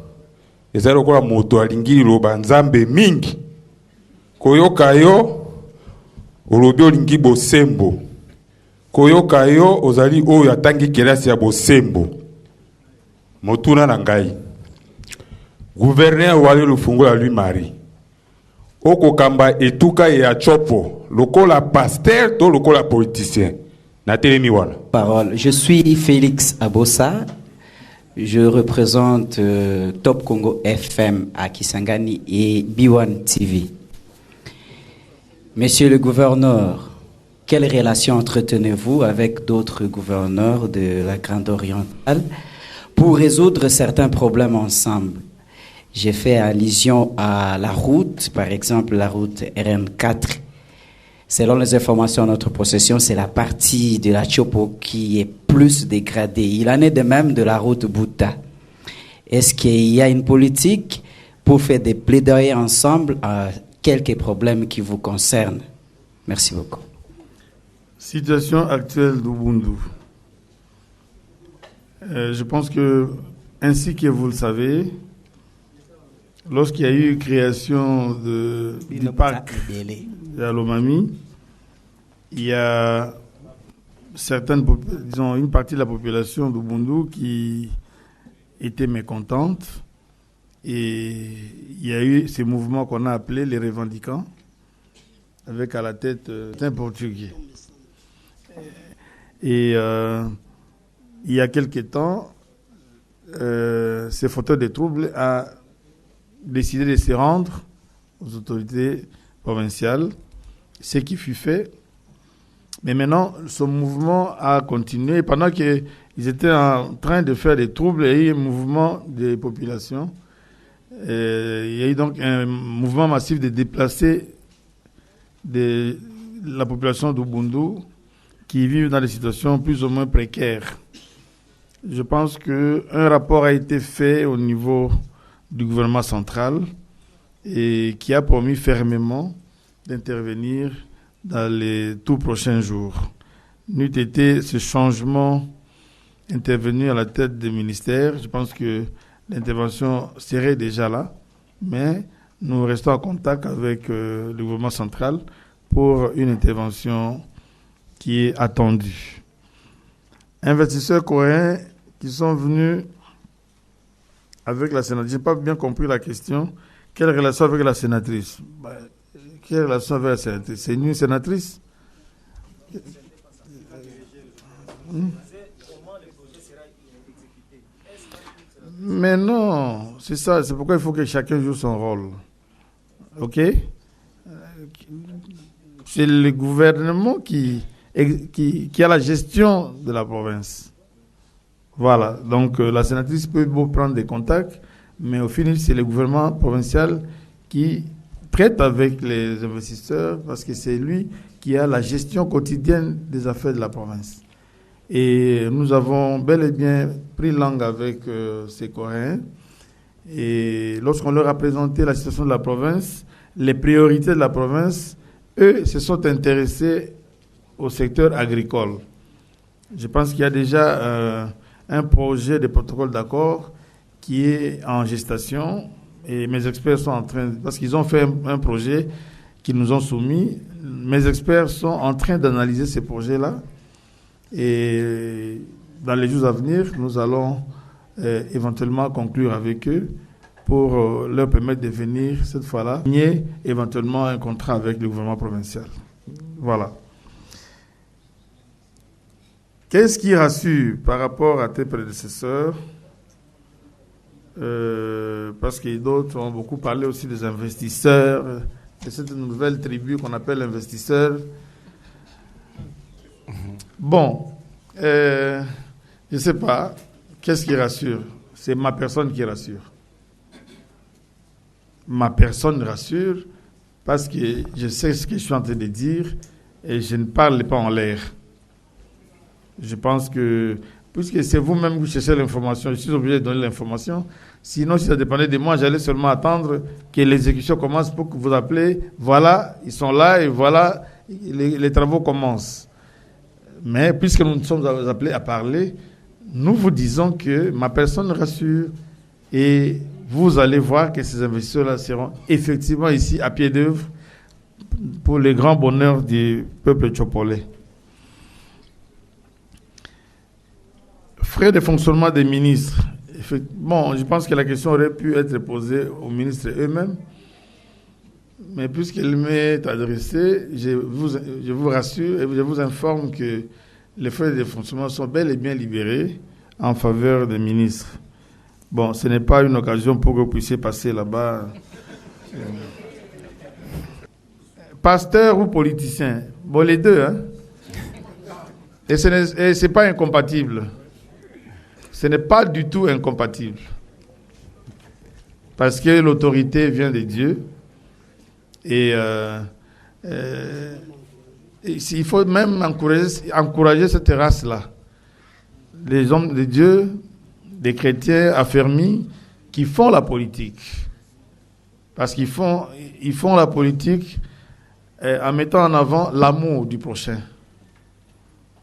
ezali lokola moto alingi liloba nzambe mingi. Koyoka yo, olobi olingi bosembo. Koyoka yo, ozali oyo atangi kelasi ya bosembo. Motuna na ngai. Gouverneur wale lufungola lui Marie. Oko kamba etuka ya chopo, lokola pasteur to lokola politicien. Na telemi wana. Parole. Je suis Félix Abossa. Je représente Top Congo FM à Kisangani et B1 TV. Monsieur le gouverneur, quelle relation entretenez-vous avec d'autres gouverneurs de la Grande Orientale pour résoudre certains problèmes ensemble? J'ai fait allusion à la route, par exemple la route RN4. Selon les informations en notre possession, c'est la partie de la Chopo qui est plus dégradée. Il en est de même de la route Bouta. Est-ce qu'il y a une politique pour faire des plaidoyers ensemble à quelques problèmes qui vous concernent? Merci beaucoup. Situation actuelle d'Ubundu. Je pense que, ainsi que vous le savez, lorsqu'il y a eu création du parc de Lomami, il y a une partie de la population d'Ubundu qui était mécontente, et il y a eu ces mouvements qu'on a appelés les revendiquants, avec à la tête un Portugais. Et il y a quelque temps, ces fauteurs de troubles a décidé de se rendre aux autorités provinciales, ce qui fut fait. Mais maintenant, ce mouvement a continué. Pendant qu'ils étaient en train de faire des troubles, il y a eu un mouvement des populations. Il y a eu donc un mouvement massif de déplacer la population d'Ubundu qui vivent dans des situations plus ou moins précaires. Je pense qu'un rapport a été fait au niveau du gouvernement central et qui a promis fermement d'intervenir dans les tout prochains jours. N'eût été ce changement intervenu à la tête des ministères, je pense que l'intervention serait déjà là, mais nous restons en contact avec le gouvernement central pour une intervention qui est attendue. Investisseurs coréens qui sont venus avec la sénatrice. Je n'ai pas bien compris la question. Quelle relation avec la sénatrice? Quelle relation avec la sénatrice? C'est une sénatrice? Mais non, c'est ça. C'est pourquoi il faut que chacun joue son rôle. OK? C'est le gouvernement qui a la gestion de la province. Voilà. Donc, la sénatrice peut prendre des contacts, mais au final, c'est le gouvernement provincial qui traite avec les investisseurs parce que c'est lui qui a la gestion quotidienne des affaires de la province. Et nous avons bel et bien pris langue avec ces Coréens. Et lorsqu'on leur a présenté la situation de la province, les priorités de la province, eux se sont intéressés au secteur agricole. Je pense qu'il y a déjà un projet de protocole d'accord qui est en gestation et mes experts sont en train, parce qu'ils ont fait un projet qu'ils nous ont soumis, mes experts sont en train d'analyser ces projets-là et dans les jours à venir, nous allons éventuellement conclure avec eux pour leur permettre de venir cette fois-là, signer éventuellement un contrat avec le gouvernement provincial. Voilà. Qu'est-ce qui rassure par rapport à tes prédécesseurs? Parce que d'autres ont beaucoup parlé aussi des investisseurs, de cette nouvelle tribu qu'on appelle investisseurs. Bon, je ne sais pas, qu'est-ce qui rassure? C'est ma personne qui rassure. Ma personne rassure parce que je sais ce que je suis en train de dire et je ne parle pas en l'air. Je pense que, puisque c'est vous-même qui cherchez l'information, je suis obligé de donner l'information. Sinon, si ça dépendait de moi, j'allais seulement attendre que l'exécution commence pour que vous appelez. Voilà, ils sont là et voilà, les travaux commencent. Mais puisque nous sommes appelés à parler, nous vous disons que ma personne rassure et vous allez voir que ces investisseurs-là seront effectivement ici à pied d'œuvre pour le grand bonheur du peuple tchopolais. Frais de fonctionnement des ministres. Bon, je pense que la question aurait pu être posée aux ministres eux-mêmes, mais puisqu'elle m'est adressée, je vous rassure et je vous informe que les frais de fonctionnement sont bel et bien libérés en faveur des ministres. Bon, ce n'est pas une occasion pour que vous puissiez passer là-bas. Pasteur ou politicien? Bon, les deux, hein? Et ce n'est pas incompatible. Ce n'est pas du tout incompatible. Parce que l'autorité vient de Dieu. Et il faut même encourager cette race-là. Les hommes de Dieu, des chrétiens affermis, qui font la politique. Parce qu'ils font la politique en mettant en avant l'amour du prochain.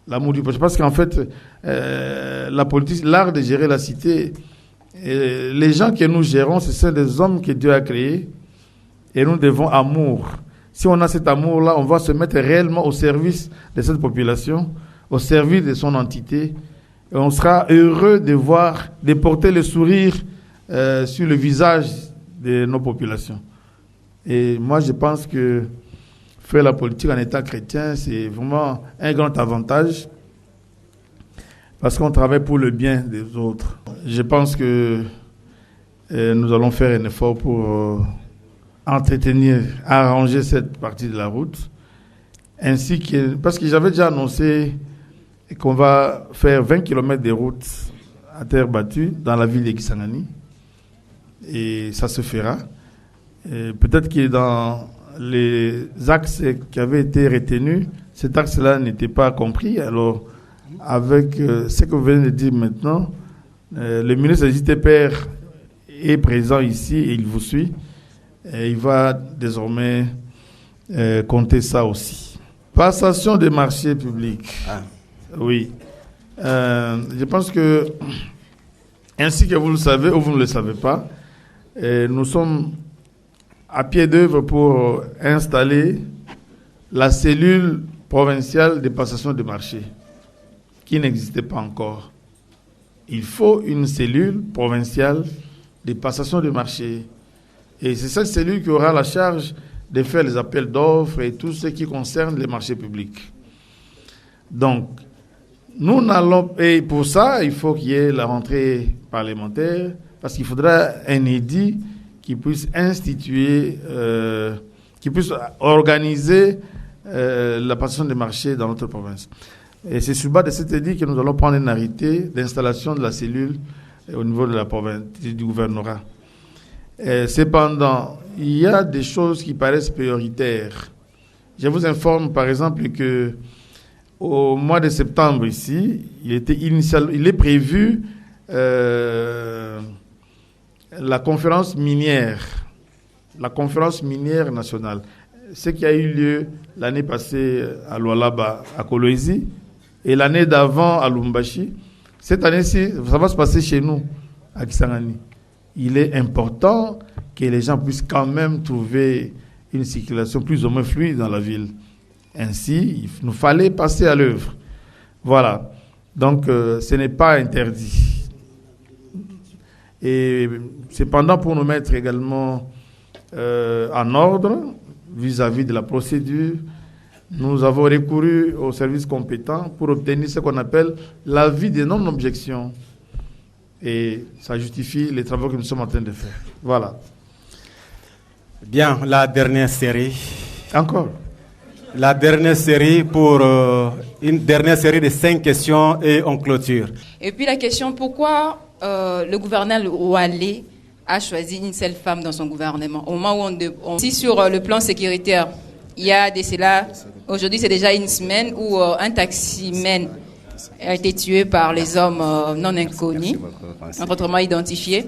L'amour du prochain. Parce qu'en fait, la politique, l'art de gérer la cité, les gens que nous gérons, ce sont des hommes que Dieu a créés et nous devons amour. Si on a cet amour-là, on va se mettre réellement au service de cette population, au service de son entité. Et on sera heureux de porter le sourire sur le visage de nos populations. Et moi, je pense que faire la politique en état chrétien, c'est vraiment un grand avantage parce qu'on travaille pour le bien des autres. Je pense que nous allons faire un effort pour entretenir, arranger cette partie de la route ainsi que, parce que j'avais déjà annoncé qu'on va faire 20 km de routes à terre battue dans la ville de Kisangani, et ça se fera. Peut-être que dans les axes qui avaient été retenus, cet axe-là n'était pas compris. Alors, avec ce que vous venez de dire maintenant, le ministre des JTPR est présent ici et il vous suit. Et il va désormais compter ça aussi. Passation des marchés publics. Oui. Je pense que, ainsi que vous le savez ou vous ne le savez pas, nous sommes à pied d'œuvre pour installer la cellule provinciale de passation de marché, qui n'existait pas encore. Il faut une cellule provinciale de passation de marché. Et c'est cette cellule qui aura la charge de faire les appels d'offres et tout ce qui concerne les marchés publics. Donc, nous n'allons... Et pour ça, il faut qu'il y ait la rentrée parlementaire, parce qu'il faudra un édit qui puisse instituer, qui puisse organiser la passation des marchés dans notre province. Et c'est sur base de cet édit que nous allons prendre un arrêté d'installation de la cellule au niveau de la province, du gouvernorat. Cependant, il y a des choses qui paraissent prioritaires. Je vous informe par exemple que au mois de septembre ici, il est prévu la conférence minière nationale. Ce qui a eu lieu l'année passée à Lualaba, à Kolwezi, et l'année d'avant à Lumbashi. Cette année-ci, ça va se passer chez nous, à Kisangani. Il est important que les gens puissent quand même trouver une circulation plus ou moins fluide dans la ville. Ainsi, il nous fallait passer à l'œuvre. Voilà. Donc, ce n'est pas interdit. Et cependant, pour nous mettre également en ordre vis-à-vis de la procédure, nous avons recouru aux services compétents pour obtenir ce qu'on appelle l'avis de non-objection. Et ça justifie les travaux que nous sommes en train de faire. Voilà. Bien, la dernière série. Encore. La dernière série pour une dernière série de 5 questions et on clôture. Et puis la question, pourquoi le gouverneur Oualé a choisi une seule femme dans son gouvernement au moment où si sur le plan sécuritaire, il y a de cela, aujourd'hui c'est déjà une semaine où un taximène a été tué par les hommes non inconnus, autrement identifiés.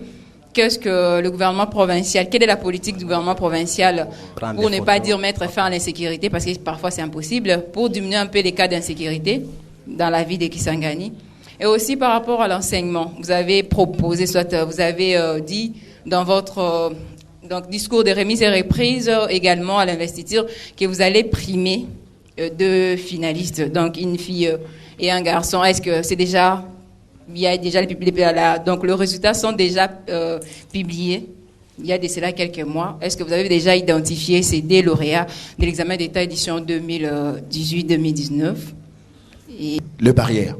Qu'est-ce que le gouvernement provincial, quelle est la politique du gouvernement provincial pour ne pas dire mettre fin à l'insécurité, parce que parfois c'est impossible, pour diminuer un peu les cas d'insécurité dans la ville de Kisangani? Et aussi par rapport à l'enseignement, vous avez proposé, soit vous avez dit dans votre discours de remise et reprise également à l'investiture que vous allez primer 2 finalistes, donc une fille et un garçon. Est-ce que c'est déjà, il y a déjà donc les résultats sont déjà publiés il y a de cela quelques mois. Est-ce que vous avez déjà identifié ces 2 lauréats de l'examen d'État édition 2018-2019? Le barrière.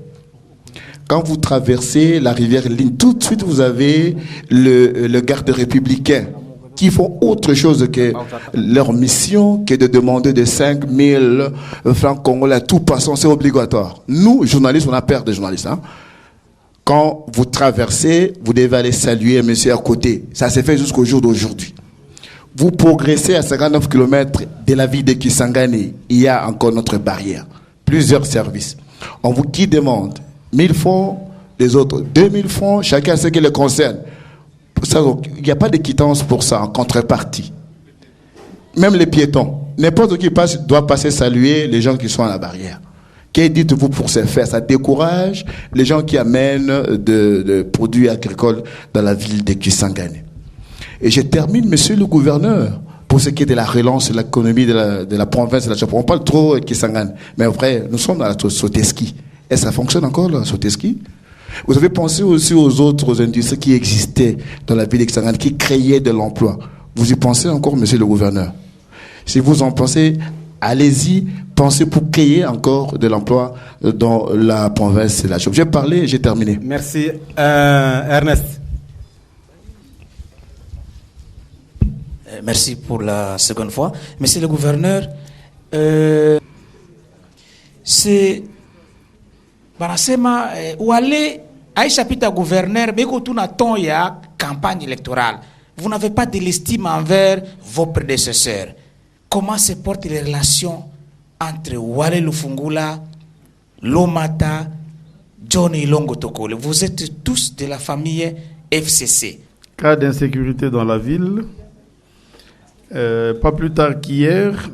Quand vous traversez la rivière Ligne, tout de suite vous avez le garde républicain qui font autre chose que leur mission, que de demander de 5 000 francs congolais à tout passant, c'est obligatoire. Nous, journalistes, on a peur des journalistes. Hein? Quand vous traversez, vous devez aller saluer un monsieur à côté. Ça s'est fait jusqu'au jour d'aujourd'hui. Vous progressez à 59 km de la ville de Kisangani, il y a encore notre barrière. Plusieurs services. On vous qui demande 1000 francs, les autres 2000 francs, chacun ce qui le concerne. Il n'y a pas de quittance pour ça en contrepartie. Même les piétons, n'importe qui passe doit passer saluer les gens qui sont à la barrière. Que dites-vous pour ce faire? Ça décourage les gens qui amènent de produits agricoles dans la ville de Kisangani. Et je termine, monsieur le gouverneur, pour ce qui est de la relance de l'économie de la province de la Chopo. On parle trop de Kisangani, mais en vrai, nous sommes dans la Soteski. Et ça fonctionne encore, la Soteski? Vous avez pensé aussi aux autres industries qui existaient dans la ville de Kisangani, qui créaient de l'emploi. Vous y pensez encore, monsieur le gouverneur? Si vous en pensez, allez-y, pensez pour créer encore de l'emploi dans la province de la Chopo. J'ai parlé, j'ai terminé. Merci. Ernest. Merci pour la seconde fois. Monsieur le gouverneur, c'est banasema wale Aïcha Pita gouverneur beko tuna ton ya campagne électorale. Vous n'avez pas de l'estime envers vos prédécesseurs. Comment se portent les relations entre Wale Lufungula, Lomata, Johnny Longo Tokole? Vous êtes tous de la famille FCC. Cas d'insécurité dans la ville. Pas plus tard qu'hier,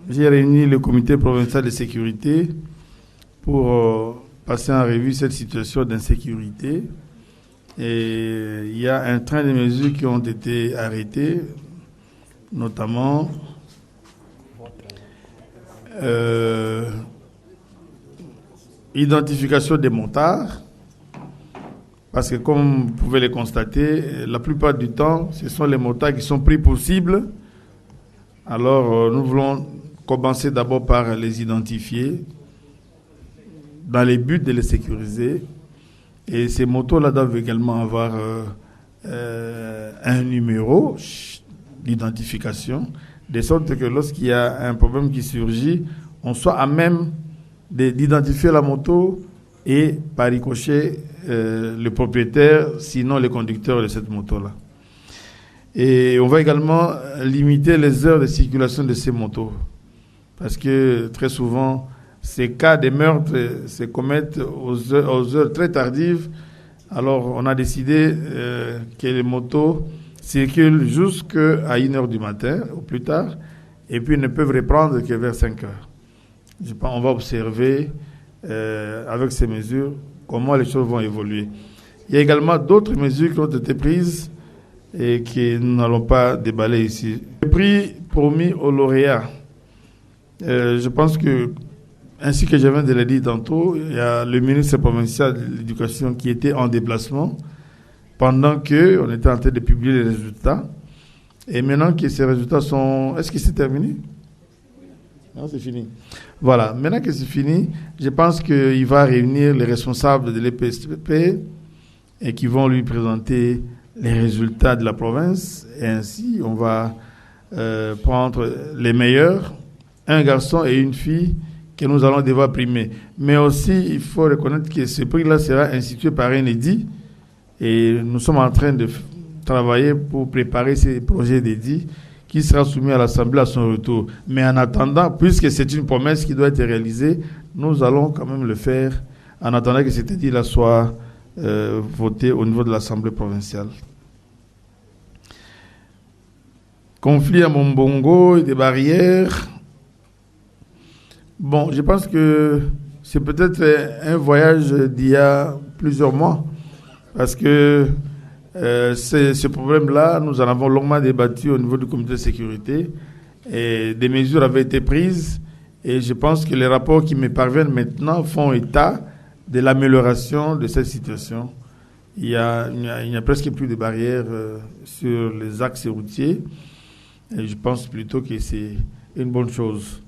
j'ai réuni le comité provincial de sécurité pour passer en revue cette situation d'insécurité. Et il y a un train de mesures qui ont été arrêtés, notamment identification des motards, parce que comme vous pouvez le constater, la plupart du temps, ce sont les motards qui sont pris pour cible. Alors nous voulons commencer d'abord par les identifier, dans les buts de les sécuriser. Et ces motos-là doivent également avoir un numéro d'identification, de sorte que lorsqu'il y a un problème qui surgit, on soit à même d'identifier la moto et par ricochet le propriétaire, sinon le conducteur de cette moto-là. Et on va également limiter les heures de circulation de ces motos, parce que très souvent, ces cas de meurtre se commettent aux heures très tardives. Alors, on a décidé que les motos circulent jusqu'à 1h du matin, au plus tard, et puis ne peuvent reprendre que vers 5h. On va observer, avec ces mesures, comment les choses vont évoluer. Il y a également d'autres mesures qui ont été prises et que nous n'allons pas déballer ici. Le prix promis aux lauréats, je pense que, ainsi que je viens de le dire tantôt, il y a le ministre provincial de l'Éducation qui était en déplacement pendant qu'on était en train de publier les résultats. Et maintenant que ces résultats sont... Est-ce que c'est terminé? Non, c'est fini. Voilà. Maintenant que c'est fini, je pense qu'il va réunir les responsables de l'EPSP et qui vont lui présenter les résultats de la province. Et ainsi, on va prendre les meilleurs, un garçon et une fille, que nous allons devoir primer. Mais aussi, il faut reconnaître que ce prix-là sera institué par un édit et nous sommes en train de travailler pour préparer ces projets d'édit qui sera soumis à l'Assemblée à son retour. Mais en attendant, puisque c'est une promesse qui doit être réalisée, nous allons quand même le faire en attendant que cet édit-là soit voté au niveau de l'Assemblée provinciale. Conflit à Mombongo et des barrières. Bon, je pense que c'est peut-être un voyage d'il y a plusieurs mois, parce que ce problème-là, nous en avons longuement débattu au niveau du comité de sécurité, et des mesures avaient été prises, et je pense que les rapports qui me parviennent maintenant font état de l'amélioration de cette situation. Il n'y a presque plus de barrières sur les axes routiers, et je pense plutôt que c'est une bonne chose.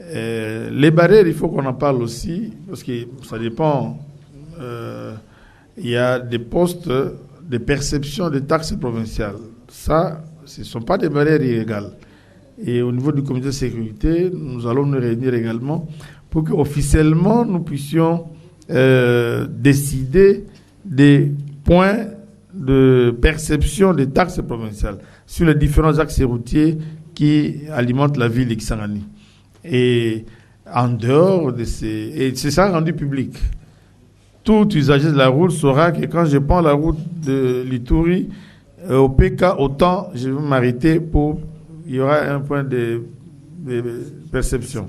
Les barrières, il faut qu'on en parle aussi, parce que ça dépend. Il y a des postes de perception des taxes provinciales. Ça, ce ne sont pas des barrières illégales. Et au niveau du comité de sécurité, nous allons nous réunir également pour qu'officiellement, nous puissions décider des points de perception des taxes provinciales sur les différents axes routiers qui alimentent la ville d'Ikisangani. Et en dehors de ces... Et c'est ça rendu public. Tout usager de la route saura que quand je prends la route de l'Ituri, au PK, autant je vais m'arrêter pour... Il y aura un point de perception.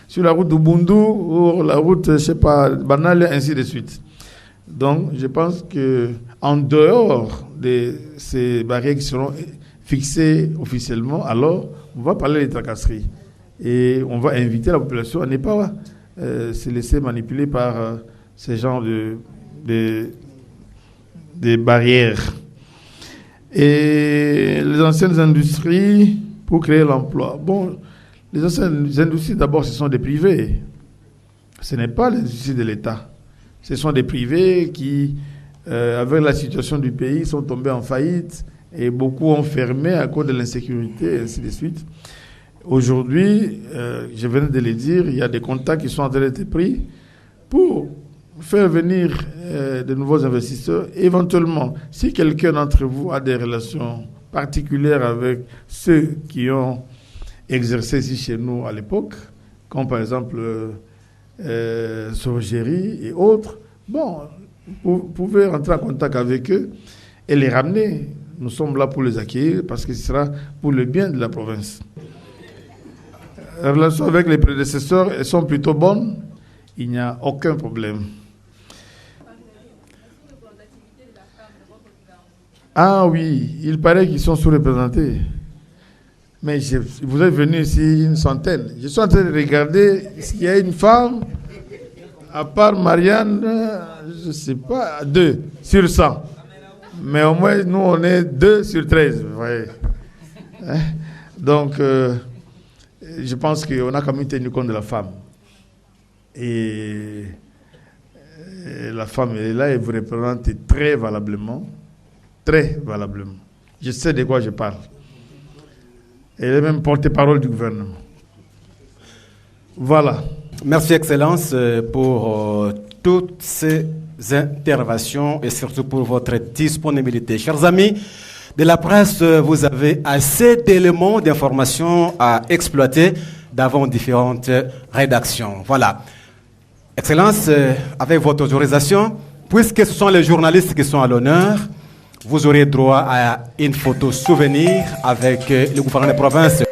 Sur la route d'Ubundu, ou la route, je ne sais pas, Banale, ainsi de suite. Donc, je pense qu'en dehors de ces barrières qui seront fixées officiellement, alors, on va parler des tracasseries. Et on va inviter la population à ne pas se laisser manipuler par ces genres de barrières. Et les anciennes industries, pour créer l'emploi. Bon, les anciennes industries, d'abord, ce sont des privés. Ce n'est pas les industries de l'État. Ce sont des privés qui, avec la situation du pays, sont tombés en faillite et beaucoup ont fermé à cause de l'insécurité, et ainsi de suite. Aujourd'hui, je venais de le dire, il y a des contacts qui sont en train d'être pris pour faire venir de nouveaux investisseurs. Éventuellement, si quelqu'un d'entre vous a des relations particulières avec ceux qui ont exercé ici chez nous à l'époque, comme par exemple Sorgéry et autres, bon, vous pouvez rentrer en contact avec eux et les ramener. Nous sommes là pour les accueillir parce que ce sera pour le bien de la province. Les relations avec les prédécesseurs, elles sont plutôt bonnes. Il n'y a aucun problème. Ah oui, il paraît qu'ils sont sous-représentés. Mais vous êtes venu ici une centaine. Je suis en train de regarder s'il y a une femme, à part Marianne, je ne sais pas, 2 sur 100. Mais au moins, nous, on est 2 sur 13. Vous voyez. Donc, je pense qu'on a quand même tenu compte de la femme. Et la femme, elle est là et vous représente très valablement. Très valablement. Je sais de quoi je parle. Elle est même porte-parole du gouvernement. Voilà. Merci, Excellence, pour toutes ces interventions et surtout pour votre disponibilité. Chers amis de la presse, vous avez assez d'éléments d'information à exploiter dans différentes rédactions. Voilà. Excellence, avec votre autorisation, puisque ce sont les journalistes qui sont à l'honneur, vous aurez droit à une photo souvenir avec le gouverneur de province.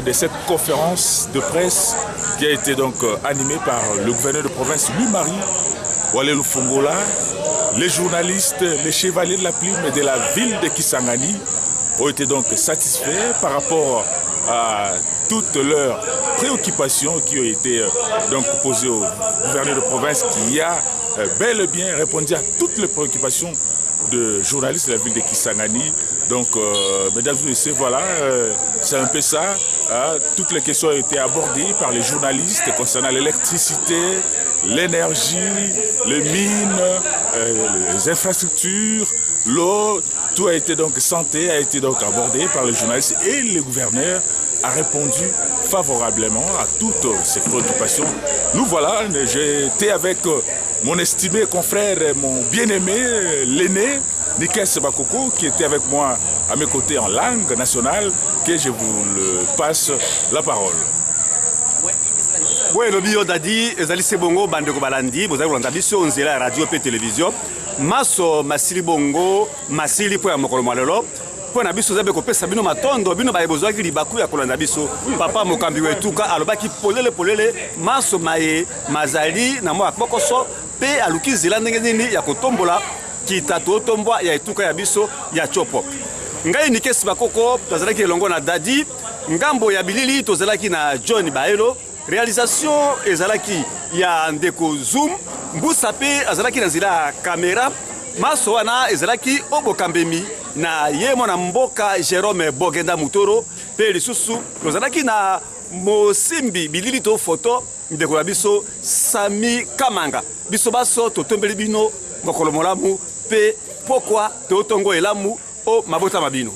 De cette conférence de presse qui a été donc animée par le gouverneur de province Louis-Marie Walé Lufongola, les journalistes, les chevaliers de la plume de la ville de Kisangani ont été donc satisfaits par rapport à toutes leurs préoccupations qui ont été donc posées au gouverneur de province qui a bel et bien répondu à toutes les préoccupations de journalistes de la ville de Kisangani. Donc, mesdames et messieurs, voilà, c'est un peu ça. Toutes les questions ont été abordées par les journalistes concernant l'électricité, l'énergie, les mines, les infrastructures, l'eau. Tout a été donc santé, a été donc abordé par les journalistes et le gouverneur a répondu favorablement à toutes ces préoccupations. Nous voilà, j'étais avec mon estimé confrère, mon bien-aimé, l'aîné, Nikes Bakoko, qui était avec moi à mes côtés en langue nationale, que je vous le passe la parole. Oui, le bio d'Adi, Ezali Sebongo, Bandeko Balandi, vous avez entendu sur la radio et télévision. Maso, Masili Bongo, Masili pour Mokolo Malolo. Pour Nabiso Zabe Kopesa Bino Matondo, Bino Baebozo qui Libaku ya Kolandabiso, Papa Mokambi Wetuka, Alobaki Polele Polele, Maso Maye, Mazali, Namo Akbokoso, Pe Aluki Zelandengeni, Yakotombola, Kitato Tomboa, Yaituka Yabiso, Yachopo. Ngai Nikes Bakoko, Tazalaki Longo na Dadi, Ngambo ya Bilili, Tozalaki na John Baelo, réalisation Ezalaki ya Ndeko Zoom, Mbusape Azalaki na zila caméra, Maso wana Ezalaki Obokambemi, na Yemo na Mboka Jérôme Bogenda Mutoro, pe lisusu, Tozalaki na Mosimbi Bilili to photo, Ndeko Biso Sami Kamanga, Biso baso totombeli bino, Mokolo Molamu, pe pokwa Totongo Elamu, o Mabota Mabino.